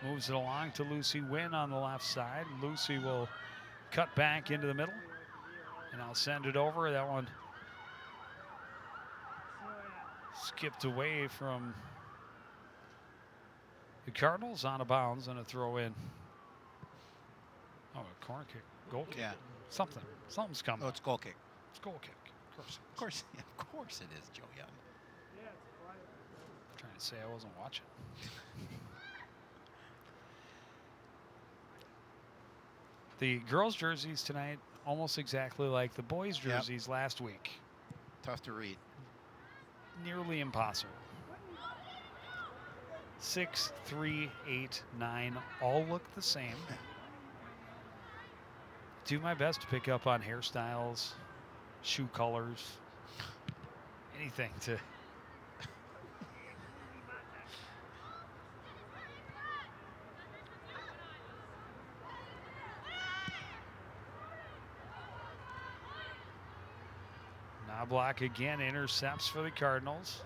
Speaker 1: Moves it along to Lucy Wynn on the left side. Lucy will cut back into the middle, and I'll send it over. That one skipped away from the Cardinals, on a bounds, and a throw in. Oh, a corner kick, goal kick.
Speaker 2: Yeah.
Speaker 1: Something's coming.
Speaker 2: Oh, it's goal kick.
Speaker 1: It's goal kick. Of course.
Speaker 2: Of course, yeah, of course it is, Joe Young.
Speaker 1: I'm trying to say I wasn't watching. The girls' jerseys tonight, almost exactly like the boys' jerseys last week.
Speaker 2: Tough to read.
Speaker 1: Nearly impossible. 6, 3, 8, 9, all look the same. Do my best to pick up on hairstyles, shoe colors, anything to. Knobloch again intercepts for the Cardinals.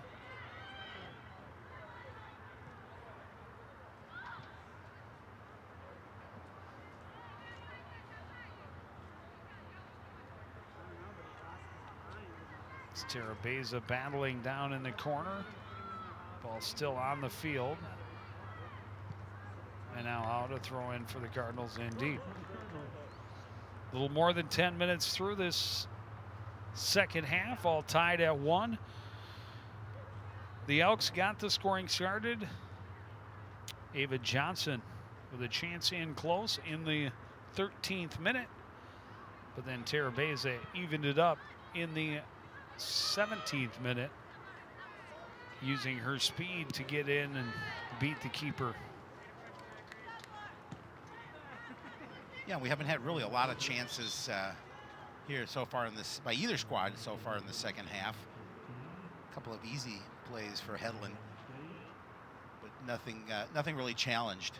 Speaker 1: It's Terabeza battling down in the corner. Ball still on the field. And now out to throw in for the Cardinals indeed. A little more than 10 minutes through this second half, all tied at 1. The Elks got the scoring started. Ava Johnson with a chance in close in the 13th minute. But then Terabeza evened it up in the 17th minute, using her speed to get in and beat the keeper.
Speaker 2: Yeah, we haven't had really a lot of chances here so far in this, by either squad so far in the second half. A couple of easy plays for Hedlund, but nothing really challenged.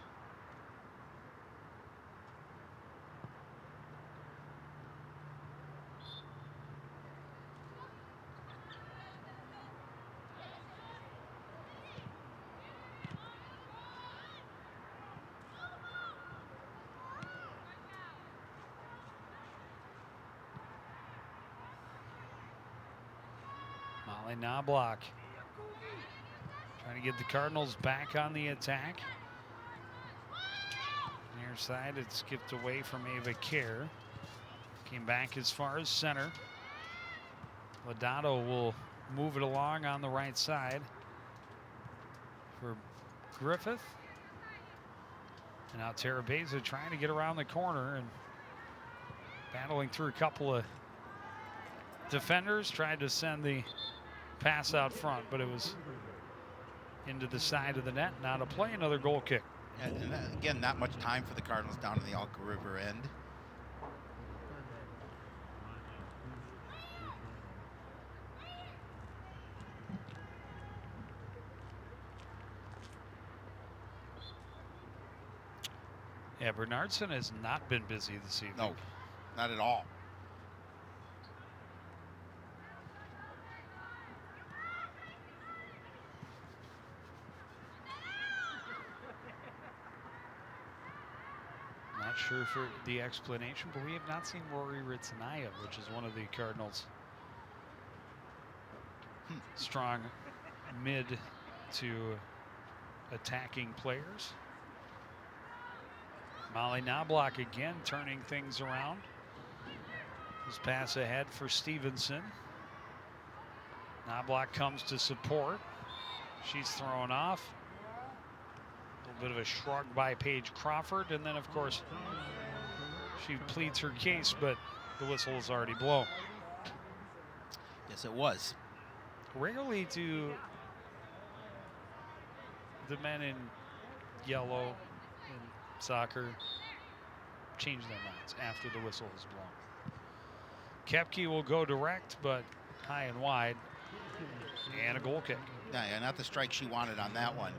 Speaker 1: Molly Knobloch trying to get the Cardinals back on the attack. Near side, it skipped away from Ava Kerr. Came back as far as center. Lodato will move it along on the right side for Griffith. And now Terabeza trying to get around the corner and battling through a couple of defenders. Tried to send the pass out front, but it was into the side of the net. Now to play another goal kick.
Speaker 2: And again, not much time for the Cardinals down in the Elk River end.
Speaker 1: Yeah, Bernardson has not been busy this evening.
Speaker 2: No, not at all.
Speaker 1: Not sure for the explanation, but we have not seen Rory Ritzenaya, which is one of the Cardinals' strong mid to attacking players. Molly Knobloch again turning things around. This pass ahead for Stevenson. Knobloch comes to support. She's thrown off. A little bit of a shrug by Paige Crawford, and then of course she pleads her case, but the whistle is already blown.
Speaker 2: Yes, it was.
Speaker 1: Rarely do the men in yellow in soccer change their minds after the whistle is blown. Koepke will go direct, but high and wide, and a goal kick.
Speaker 2: Yeah, not the strike she wanted on that one.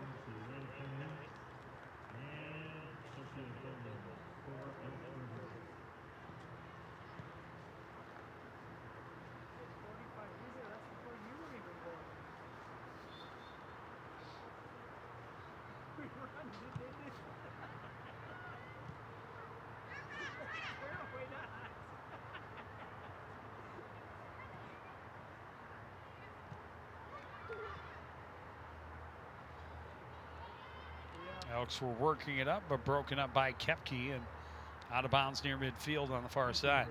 Speaker 1: Elks were working it up, but broken up by Kepke and out of bounds near midfield on the far side.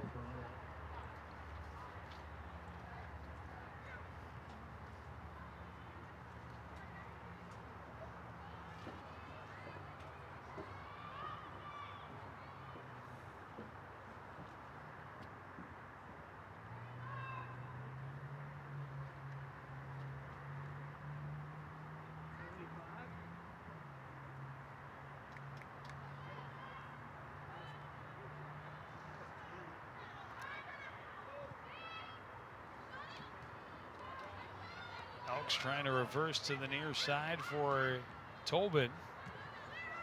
Speaker 1: Elks trying to reverse to the near side for Tobin.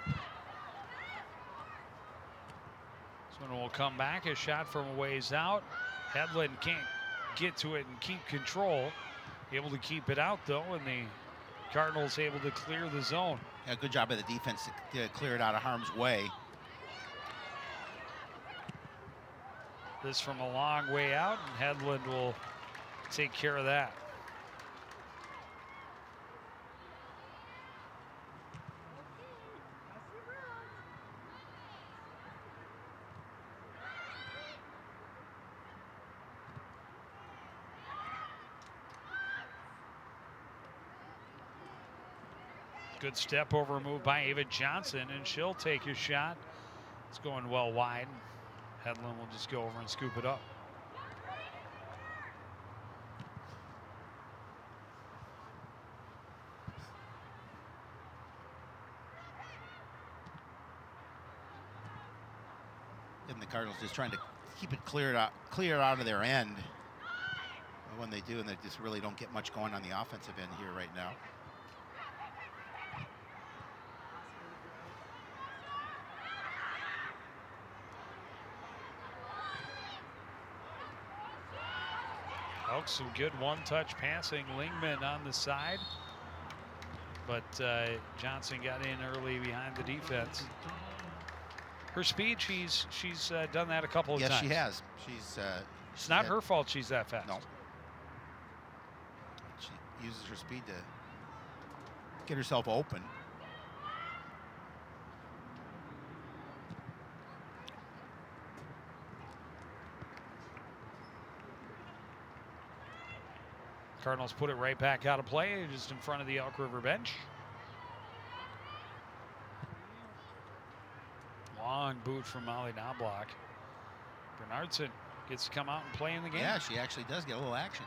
Speaker 1: This one will come back. A shot from a ways out. Hedlund can't get to it and keep control. Able to keep it out though, and the Cardinals able to clear the zone.
Speaker 2: Yeah, good job by the defense to clear it out of harm's way.
Speaker 1: This from a long way out, and Hedlund will take care of that. Good step over move by Ava Johnson, and she'll take a shot. It's going well wide. Hedlund will just go over and scoop it up.
Speaker 2: And the Cardinals just trying to keep it cleared out of their end. But when they do, and they just really don't get much going on the offensive end here right now.
Speaker 1: Elks some good one-touch passing. Lingman on the side, but Johnson got in early behind the defense. Her speed, she's done that a couple of times.
Speaker 2: Yes, she has.
Speaker 1: It's not her fault she's that fast.
Speaker 2: No. She uses her speed to get herself open.
Speaker 1: Cardinals put it right back out of play, just in front of the Elk River bench. Long boot from Molly Knobloch. Bernardson gets to come out and play in the game.
Speaker 2: Yeah, she actually does get a little action.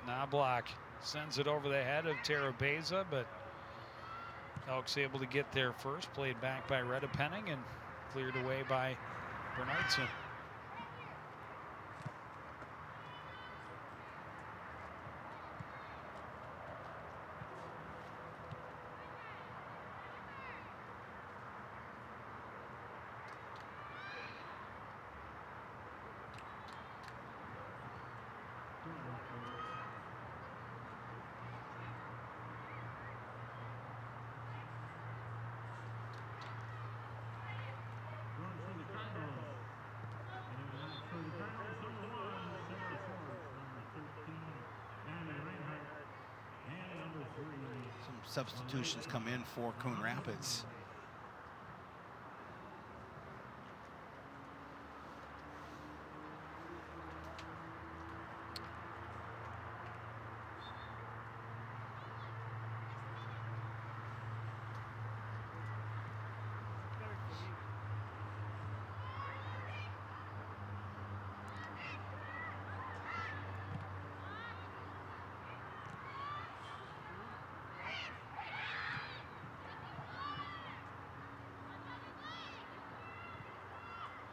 Speaker 1: Knobloch sends it over the head of Tara Beza, but Elks able to get there first. Played back by Retta Penning and cleared away by Bernardson.
Speaker 2: Substitutions come in for Coon Rapids.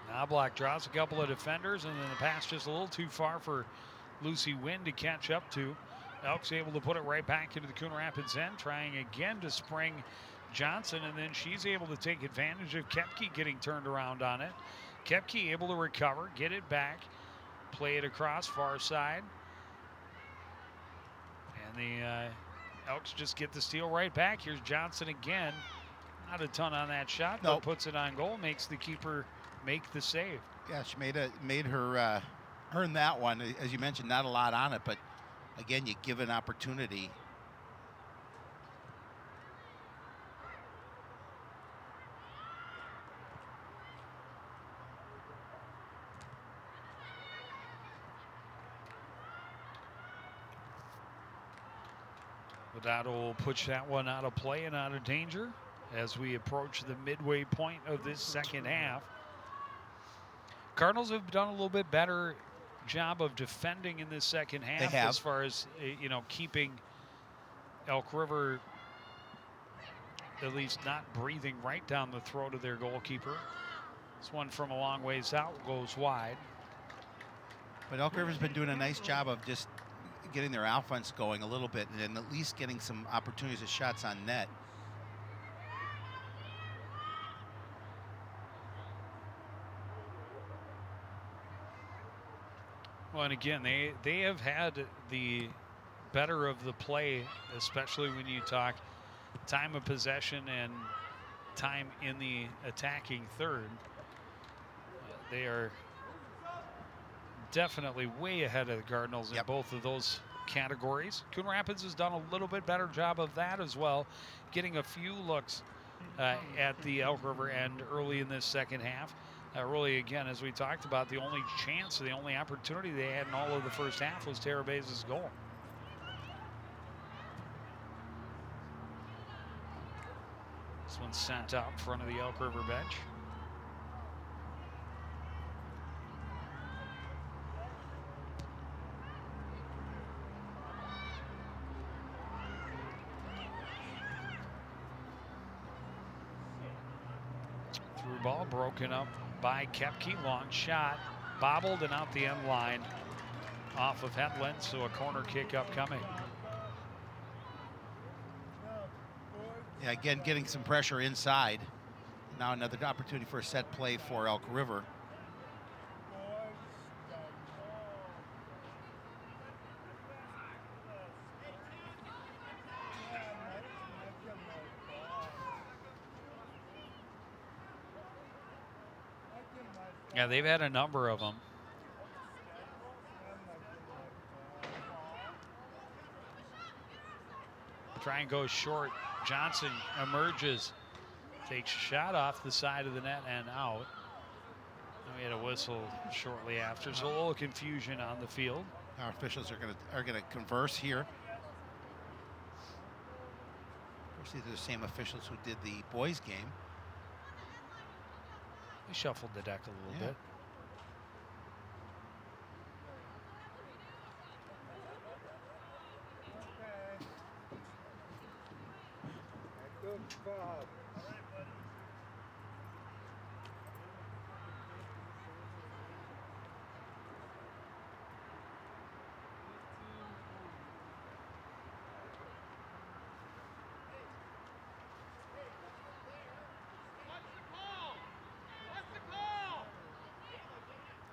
Speaker 1: Knobloch draws a couple of defenders, and then the pass just a little too far for Lucy Wynn to catch up to. Elks able to put it right back into the Coon Rapids end, trying again to spring Johnson, and then she's able to take advantage of Kepke getting turned around on it. Kepke able to recover, get it back, play it across far side. And the Elks just get the steal right back. Here's Johnson again. Not a ton on that shot, but puts it on goal, makes the keeper make the save.
Speaker 2: Yeah, she made her earn that one. As you mentioned, not a lot on it, but again, you give an opportunity.
Speaker 1: That will push that one out of play and out of danger as we approach the midway point of this second half. Cardinals have done a little bit better job of defending in this second half as far as, keeping Elk River at least not breathing right down the throat of their goalkeeper. This one from a long ways out goes wide.
Speaker 2: But Elk River's been doing a nice job of just getting their offense going a little bit and at least getting some opportunities of shots on net.
Speaker 1: Well, and again, they have had the better of the play, especially when you talk time of possession and time in the attacking third. They are definitely way ahead of the Cardinals in both of those categories. Coon Rapids has done a little bit better job of that as well, getting a few looks at the Elk River end early in this second half. Really, again, as we talked about, the only chance, the only opportunity they had in all of the first half was Tara Bays' goal. This one's sent out in front of the Elk River bench. Through ball broken up by Kepke. Long shot, bobbled and out the end line off of Hetland, so a corner kick upcoming.
Speaker 2: Yeah, again, getting some pressure inside. Now another opportunity for a set play for Elk River.
Speaker 1: Yeah, they've had a number of them. Try and go short. Johnson emerges, takes a shot off the side of the net and out. And we had a whistle shortly after, so a little confusion on the field.
Speaker 2: Our officials are gonna converse here. Of course, these are the same officials who did the boys' game.
Speaker 1: They shuffled the deck a little bit.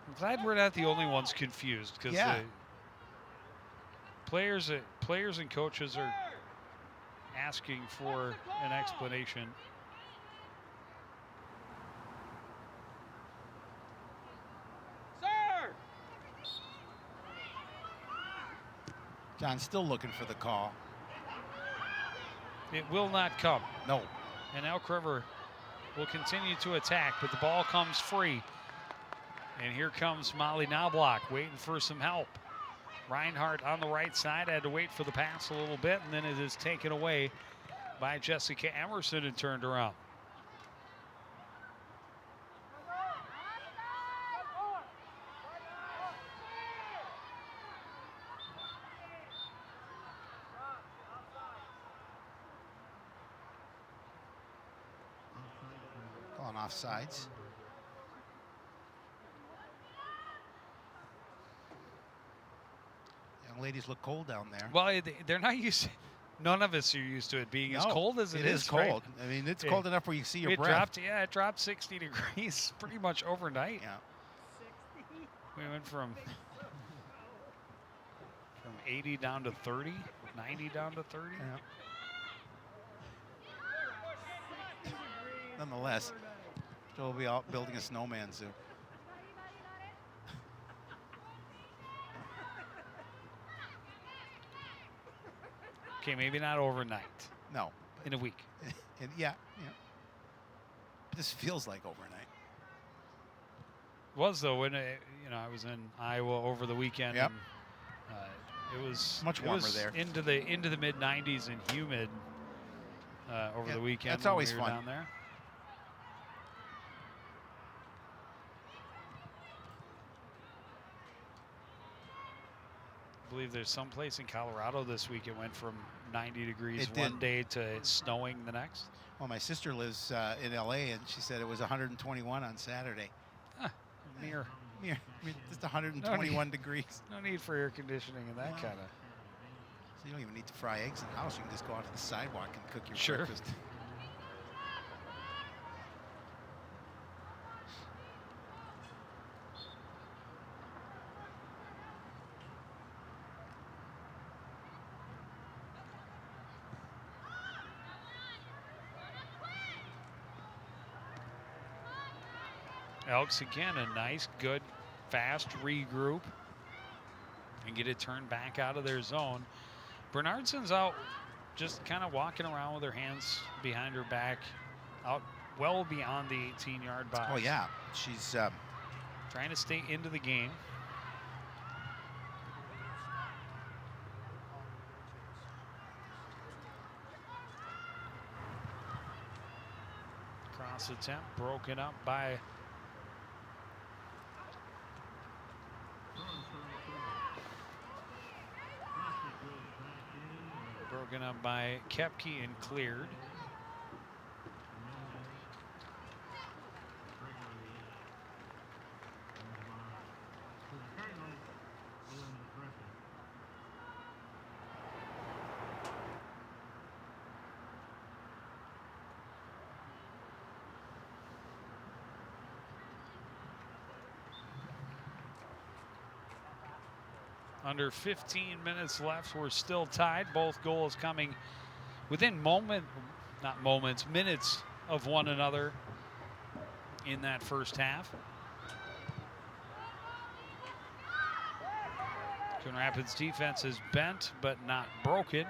Speaker 1: I'm glad we're not the only ones confused, because players and coaches are asking for an explanation.
Speaker 4: Sir!
Speaker 2: John's still looking for the call.
Speaker 1: It will not come.
Speaker 2: No.
Speaker 1: And Elk River will continue to attack, but the ball comes free. And here comes Molly Knobloch waiting for some help. Reinhardt on the right side had to wait for the pass a little bit, and then it is taken away by Jessica Emerson and turned around.
Speaker 2: Calling offsides. Young ladies look cold down there.
Speaker 1: Well, they're not used. None of us are used to it being as cold as it is.
Speaker 2: It is cold. Right? I mean, it's cold enough where you see your breath.
Speaker 1: It dropped 60 degrees pretty much overnight.
Speaker 2: Yeah.
Speaker 9: 60?
Speaker 1: We went from 80 down to 30, 90 down to 30.
Speaker 2: Yeah. Nonetheless, Joe will be out building a snowman soon.
Speaker 1: Okay, maybe not overnight.
Speaker 2: No.
Speaker 1: In a week.
Speaker 2: And yeah. This feels like overnight.
Speaker 1: Was though when I was in Iowa over the weekend.
Speaker 2: Yep.
Speaker 1: And, it was
Speaker 2: much warmer there.
Speaker 1: Into the mid 90s and humid over the weekend.
Speaker 2: That's always
Speaker 1: when we were
Speaker 2: fun
Speaker 1: down there. I believe there's some place in Colorado this week it went from 90 degrees one day to snowing the next.
Speaker 2: Well, my sister lives in LA, and she said it was 121 on Saturday.
Speaker 1: Mere.
Speaker 2: I mean, just 121 degrees.
Speaker 1: No need for air conditioning and that kind of.
Speaker 2: So you don't even need to fry eggs in the house. You can just go out to the sidewalk and cook your breakfast.
Speaker 1: Elks again, a nice, good, fast regroup and get it turned back out of their zone. Bernardson's out just kind of walking around with her hands behind her back, out well beyond the 18-yard box.
Speaker 2: Oh, yeah. She's
Speaker 1: trying to stay into the game. Cross attempt broken up by Kepke and cleared. Under 15 minutes left. We're still tied. Both goals coming within minutes of one another in that first half. Coon Rapids defense is bent but not broken.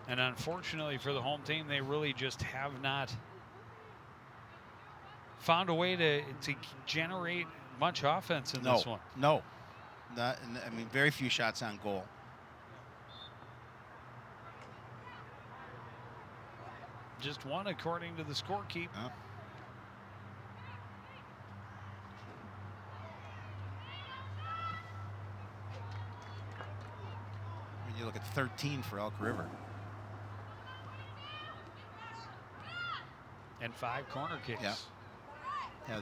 Speaker 1: And unfortunately for the home team, they really just have not found a way to generate much offense in this one.
Speaker 2: No. I mean, very few shots on goal.
Speaker 1: Just one, according to the scorekeep.
Speaker 2: Oh. When you look at 13 for Elk River.
Speaker 1: And 5 corner kicks.
Speaker 2: Yeah,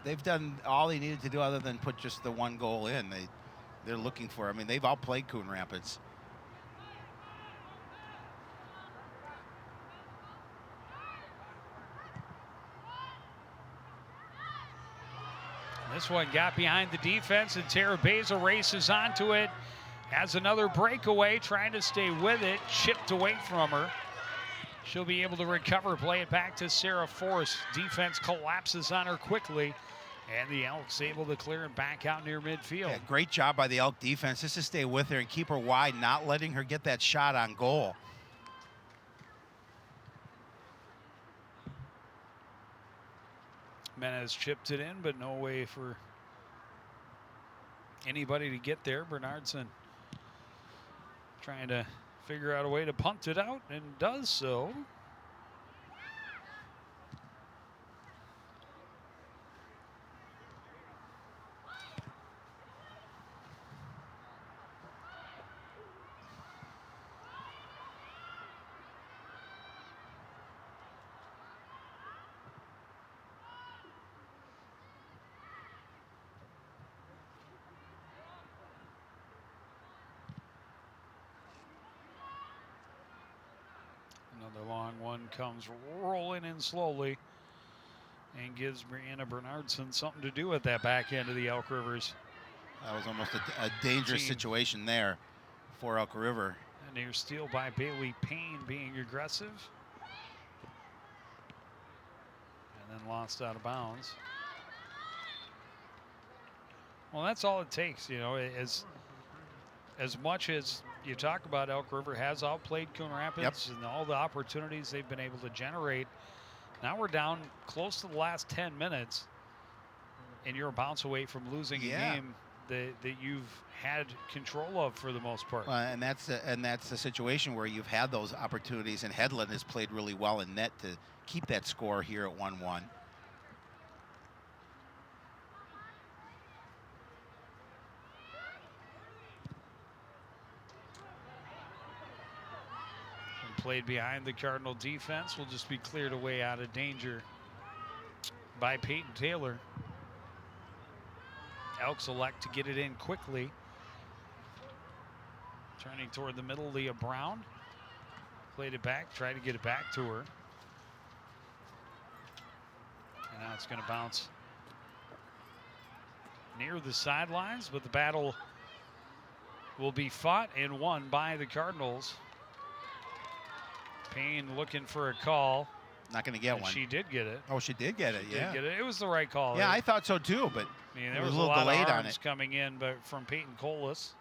Speaker 2: they've done all they needed to do other than put just the one goal in. They're looking for. I mean, they've outplayed Coon Rapids.
Speaker 1: This one got behind the defense, and Tara Beza races onto it. Has another breakaway, trying to stay with it, chipped away from her. She'll be able to recover, play it back to Sarah Force. Defense collapses on her quickly, and the Elks able to clear it back out near midfield.
Speaker 2: Yeah, great job by the Elk defense just to stay with her and keep her wide, not letting her get that shot on goal.
Speaker 1: Menez chipped it in, but no way for anybody to get there. Bernardson trying to figure out a way to punt it out, and does so. Long one comes rolling in slowly and gives Brianna Bernardson something to do at that back end of the Elk Rivers.
Speaker 2: That was almost a dangerous situation there for Elk River.
Speaker 1: A near steal by Bailey Payne, being aggressive. And then lost out of bounds. Well, that's all it takes, you know, as much as you talk about Elk River has outplayed Coon Rapids and all the opportunities they've been able to generate. Now we're down close to the last 10 minutes, and you're a bounce away from losing a game that you've had control of for the most part.
Speaker 2: And that's the situation where you've had those opportunities, and Headland has played really well in net to keep that score here at 1-1.
Speaker 1: Played behind the Cardinal defense, will just be cleared away out of danger by Peyton Taylor. Elks elect to get it in quickly. Turning toward the middle, Leah Brown. Played it back, tried to get it back to her. And now it's going to bounce near the sidelines, but the battle will be fought and won by the Cardinals. Payne looking for a call.
Speaker 2: Not going to get one.
Speaker 1: She did get it.
Speaker 2: Oh, she did get it, yeah.
Speaker 1: Did get it. It was the right call.
Speaker 2: Yeah, I thought so too, but
Speaker 1: I mean, there
Speaker 2: it
Speaker 1: was
Speaker 2: a
Speaker 1: a
Speaker 2: little
Speaker 1: lot
Speaker 2: delayed
Speaker 1: of
Speaker 2: on
Speaker 1: arms
Speaker 2: it.
Speaker 1: coming in, but from Peyton Colas.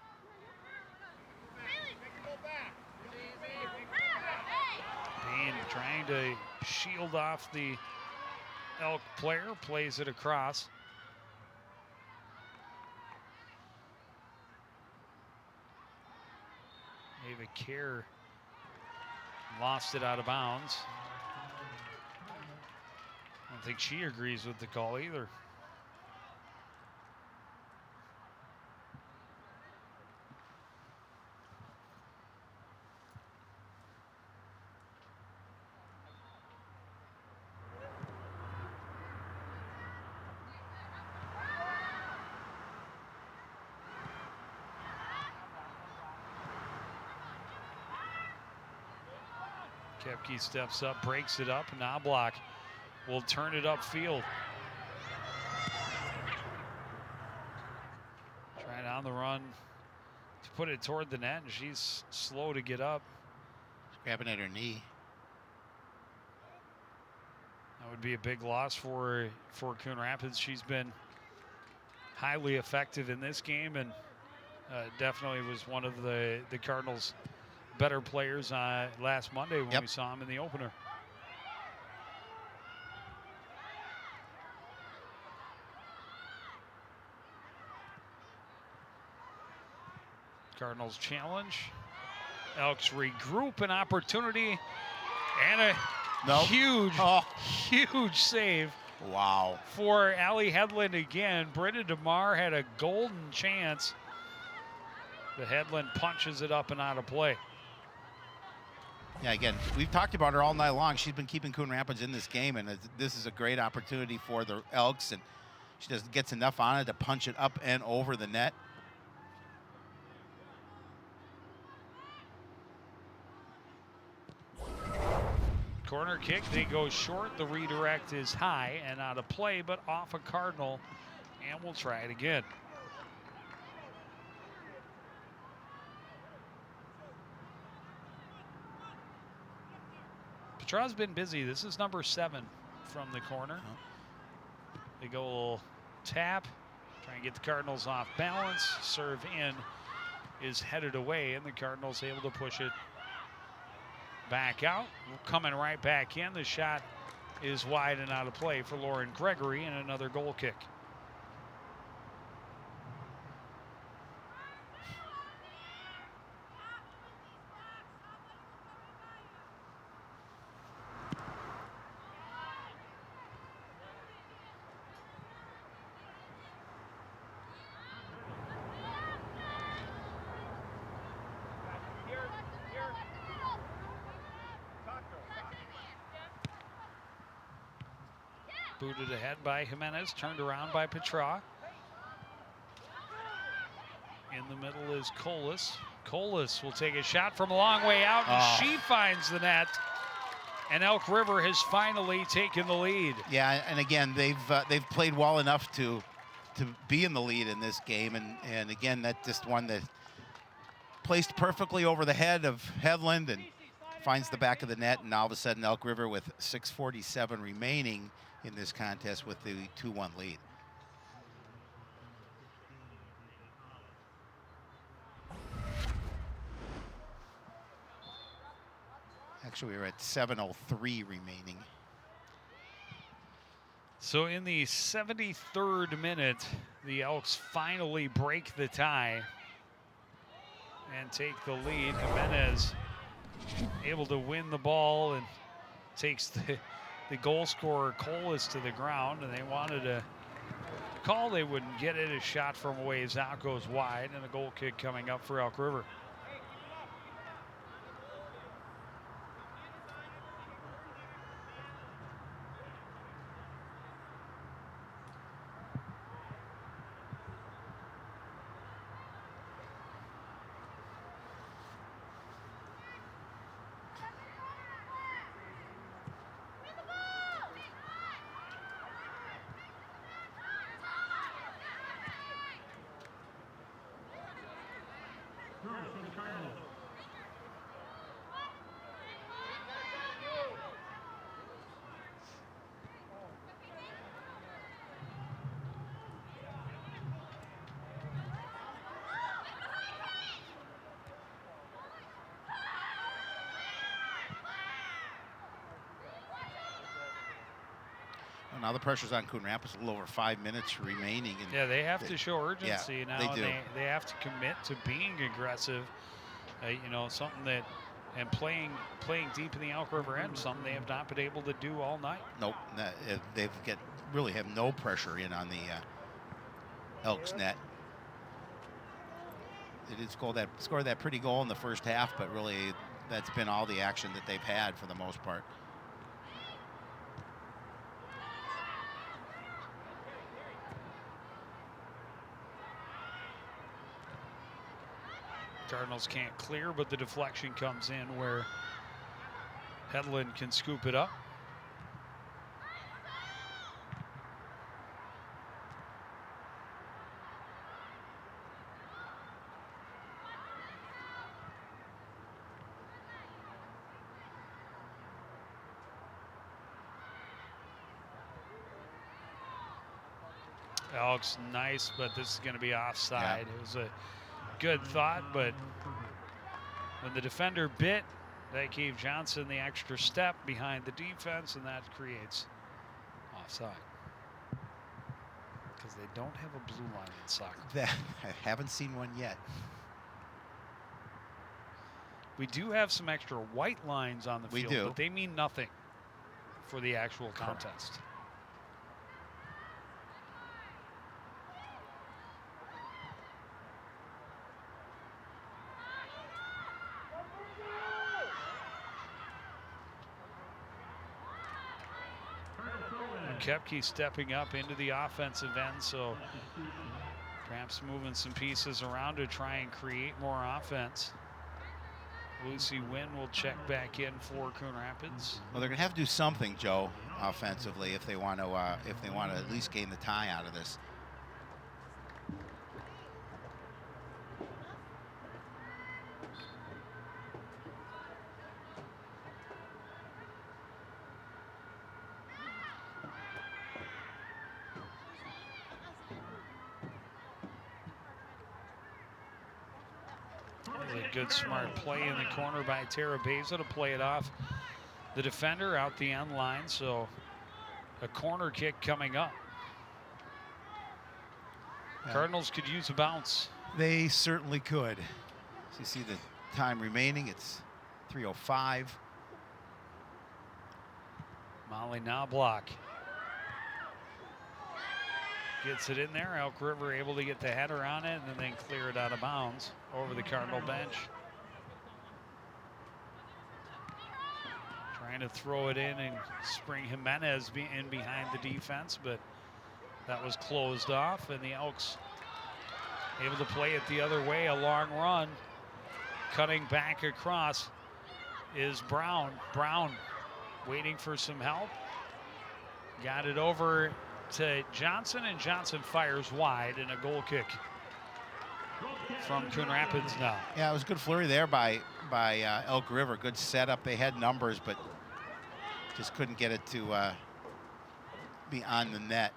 Speaker 1: Payne trying to shield off the Elk player, plays it across. Ava Kerr lost it out of bounds. I don't think she agrees with the call either. Kepke steps up, breaks it up. Knobloch will turn it upfield. Trying on the run to put it toward the net, and she's slow to get up.
Speaker 2: Grabbing at her knee.
Speaker 1: That would be a big loss for Coon Rapids. She's been highly effective in this game, and definitely was one of the Cardinals' better players last Monday when we saw him in the opener. Cardinals challenge. Elks regroup, an opportunity, and a huge save.
Speaker 2: Wow.
Speaker 1: For Allie Headland again. Britta DeMar had a golden chance. The Headland punches it up and out of play.
Speaker 2: Yeah, again, we've talked about her all night long. She's been keeping Coon Rapids in this game, and this is a great opportunity for the Elks, and she just gets enough on it to punch it up and over the net.
Speaker 1: Corner kick, they go short. The redirect is high and out of play, but off a Cardinal, and we'll try it again. Petra's been busy. This is number 7 from the corner. They go a little tap, try and get the Cardinals off balance. Serve in is headed away, and the Cardinals able to push it back out. Coming right back in. The shot is wide and out of play for Lauren Gregory, and another goal kick. Booted ahead by Jimenez, turned around by Petra. In the middle is Colas. Colas will take a shot from a long way out, and she finds the net. And Elk River has finally taken the lead.
Speaker 2: Yeah, and again, they've played well enough to be in the lead in this game, and again, that just one that placed perfectly over the head of Headland and finds the back of the net, and all of a sudden Elk River with 6:47 remaining in this contest with the 2-1 lead. Actually, we're at 7:03 remaining.
Speaker 1: So in the 73rd minute, the Elks finally break the tie and take the lead. Jimenez able to win the ball and takes the goal scorer Colas to the ground, and they wanted a call. They wouldn't get it. A shot from a ways out goes wide, and a goal kick coming up for Elk River.
Speaker 2: Now the pressure's on Coon Rapids, a little over 5 minutes remaining. And
Speaker 1: yeah, they have to show urgency now.
Speaker 2: They do.
Speaker 1: They have to commit to being aggressive. You know, something that, and playing deep in the Elk River end, something they have not been able to do all night.
Speaker 2: Nope, they've really have no pressure in on the Elks net. They did score that pretty goal in the first half, but really that's been all the action that they've had for the most part.
Speaker 1: Cardinals can't clear, but the deflection comes in where Headland can scoop it up. Alex, nice, but this is going to be offside.
Speaker 2: Yeah.
Speaker 1: It was a good thought, but when the defender bit, that gave Johnson the extra step behind the defense, and that creates offside. Because they don't have a blue line in soccer.
Speaker 2: I haven't seen one yet.
Speaker 1: We do have some extra white lines on the field, but they mean nothing for the actual contest. Kepke stepping up into the offensive end, so perhaps moving some pieces around to try and create more offense. Lucy Wynn will check back in for Coon Rapids.
Speaker 2: Well, they're going to have to do something, Joe, offensively, if they want to at least gain the tie out of this.
Speaker 1: Good smart play in the corner by Tara Beza to play it off the defender out the end line. So a corner kick coming up. Cardinals could use a bounce.
Speaker 2: They certainly could. So you see the time remaining, it's 3:05.
Speaker 1: Molly Knobloch gets it in there. Elk River able to get the header on it and then clear it out of bounds over the Cardinal bench. Trying to throw it in and spring Jimenez in behind the defense, but that was closed off, and the Elks able to play it the other way. A long run. Cutting back across is Brown. Brown waiting for some help. Got it over to Johnson, and Johnson fires wide, and a goal kick from Coon Rapids now.
Speaker 2: Yeah, it was a good flurry there by Elk River. Good setup. They had numbers, but just couldn't get it to be on the net.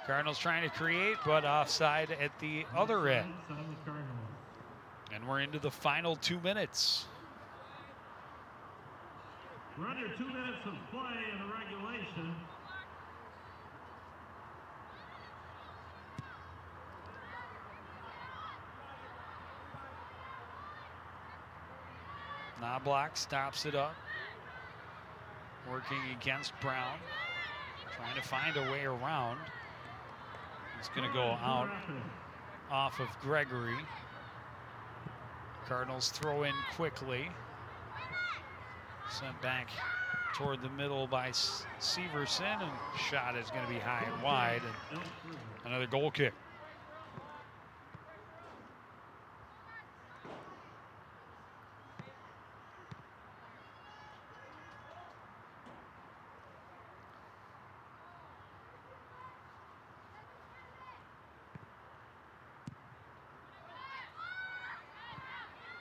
Speaker 1: Cardinals trying to create, but offside at the other end. And we're into the final 2 minutes.
Speaker 3: We're under 2 minutes of play in the regulation.
Speaker 1: Knobloch stops it up. Working against Brown. Trying to find a way around. It's going to go out off of Gregory. Cardinals throw in quickly. Sent back toward the middle by Severson, and shot is going to be high and wide. And another goal kick.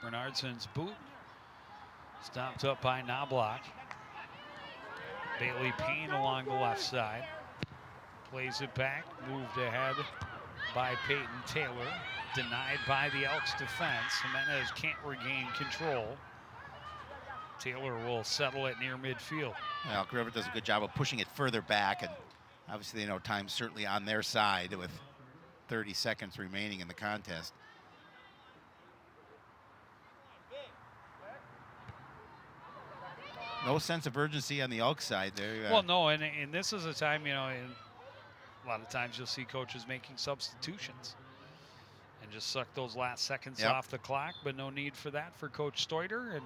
Speaker 1: Bernardson's boot stopped up by Knobloch. Bailey Payne along the left side. Plays it back, moved ahead by Peyton Taylor. Denied by the Elks defense. Jimenez can't regain control. Taylor will settle it near midfield.
Speaker 2: Elk River does a good job of pushing it further back, and obviously they know time's certainly on their side with 30 seconds remaining in the contest. No sense of urgency on the Elk side there.
Speaker 1: Well, no, and this is a time, you know, a lot of times you'll see coaches making substitutions and just suck those last seconds off the clock, but no need for that for Coach Stoiter. And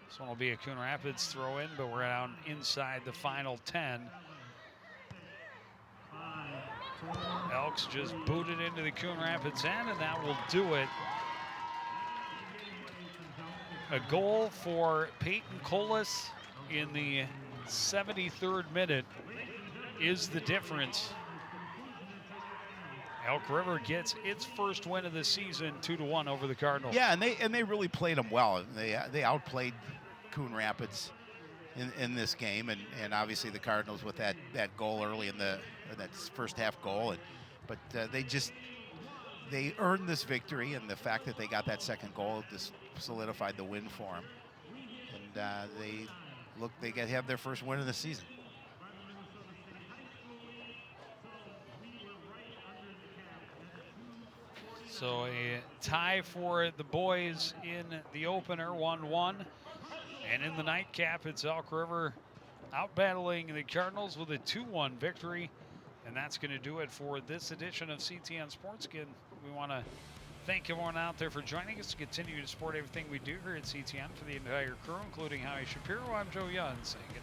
Speaker 1: this one will be a Coon Rapids throw in, but we're down inside the final 10. Elks just booted into the Coon Rapids end, and that will do it. A goal for Peyton Colas in the 73rd minute is the difference. Elk River gets its first win of the season, 2-1 over the Cardinals.
Speaker 2: Yeah, and they really played them well. They outplayed Coon Rapids in this game, and obviously the Cardinals with that goal early in that first half goal. But they earned this victory, and the fact that they got that second goal just solidified the win for them. And they have their first win of the season.
Speaker 1: So a tie for the boys in the opener, 1-1. And in the nightcap, it's Elk River out battling the Cardinals with a 2-1 victory. And that's going to do it for this edition of CTN Sports. Again, we want to thank everyone out there for joining us to continue to support everything we do here at CTN. For the entire crew, including Howie Shapiro, I'm Joe Young, saying good night.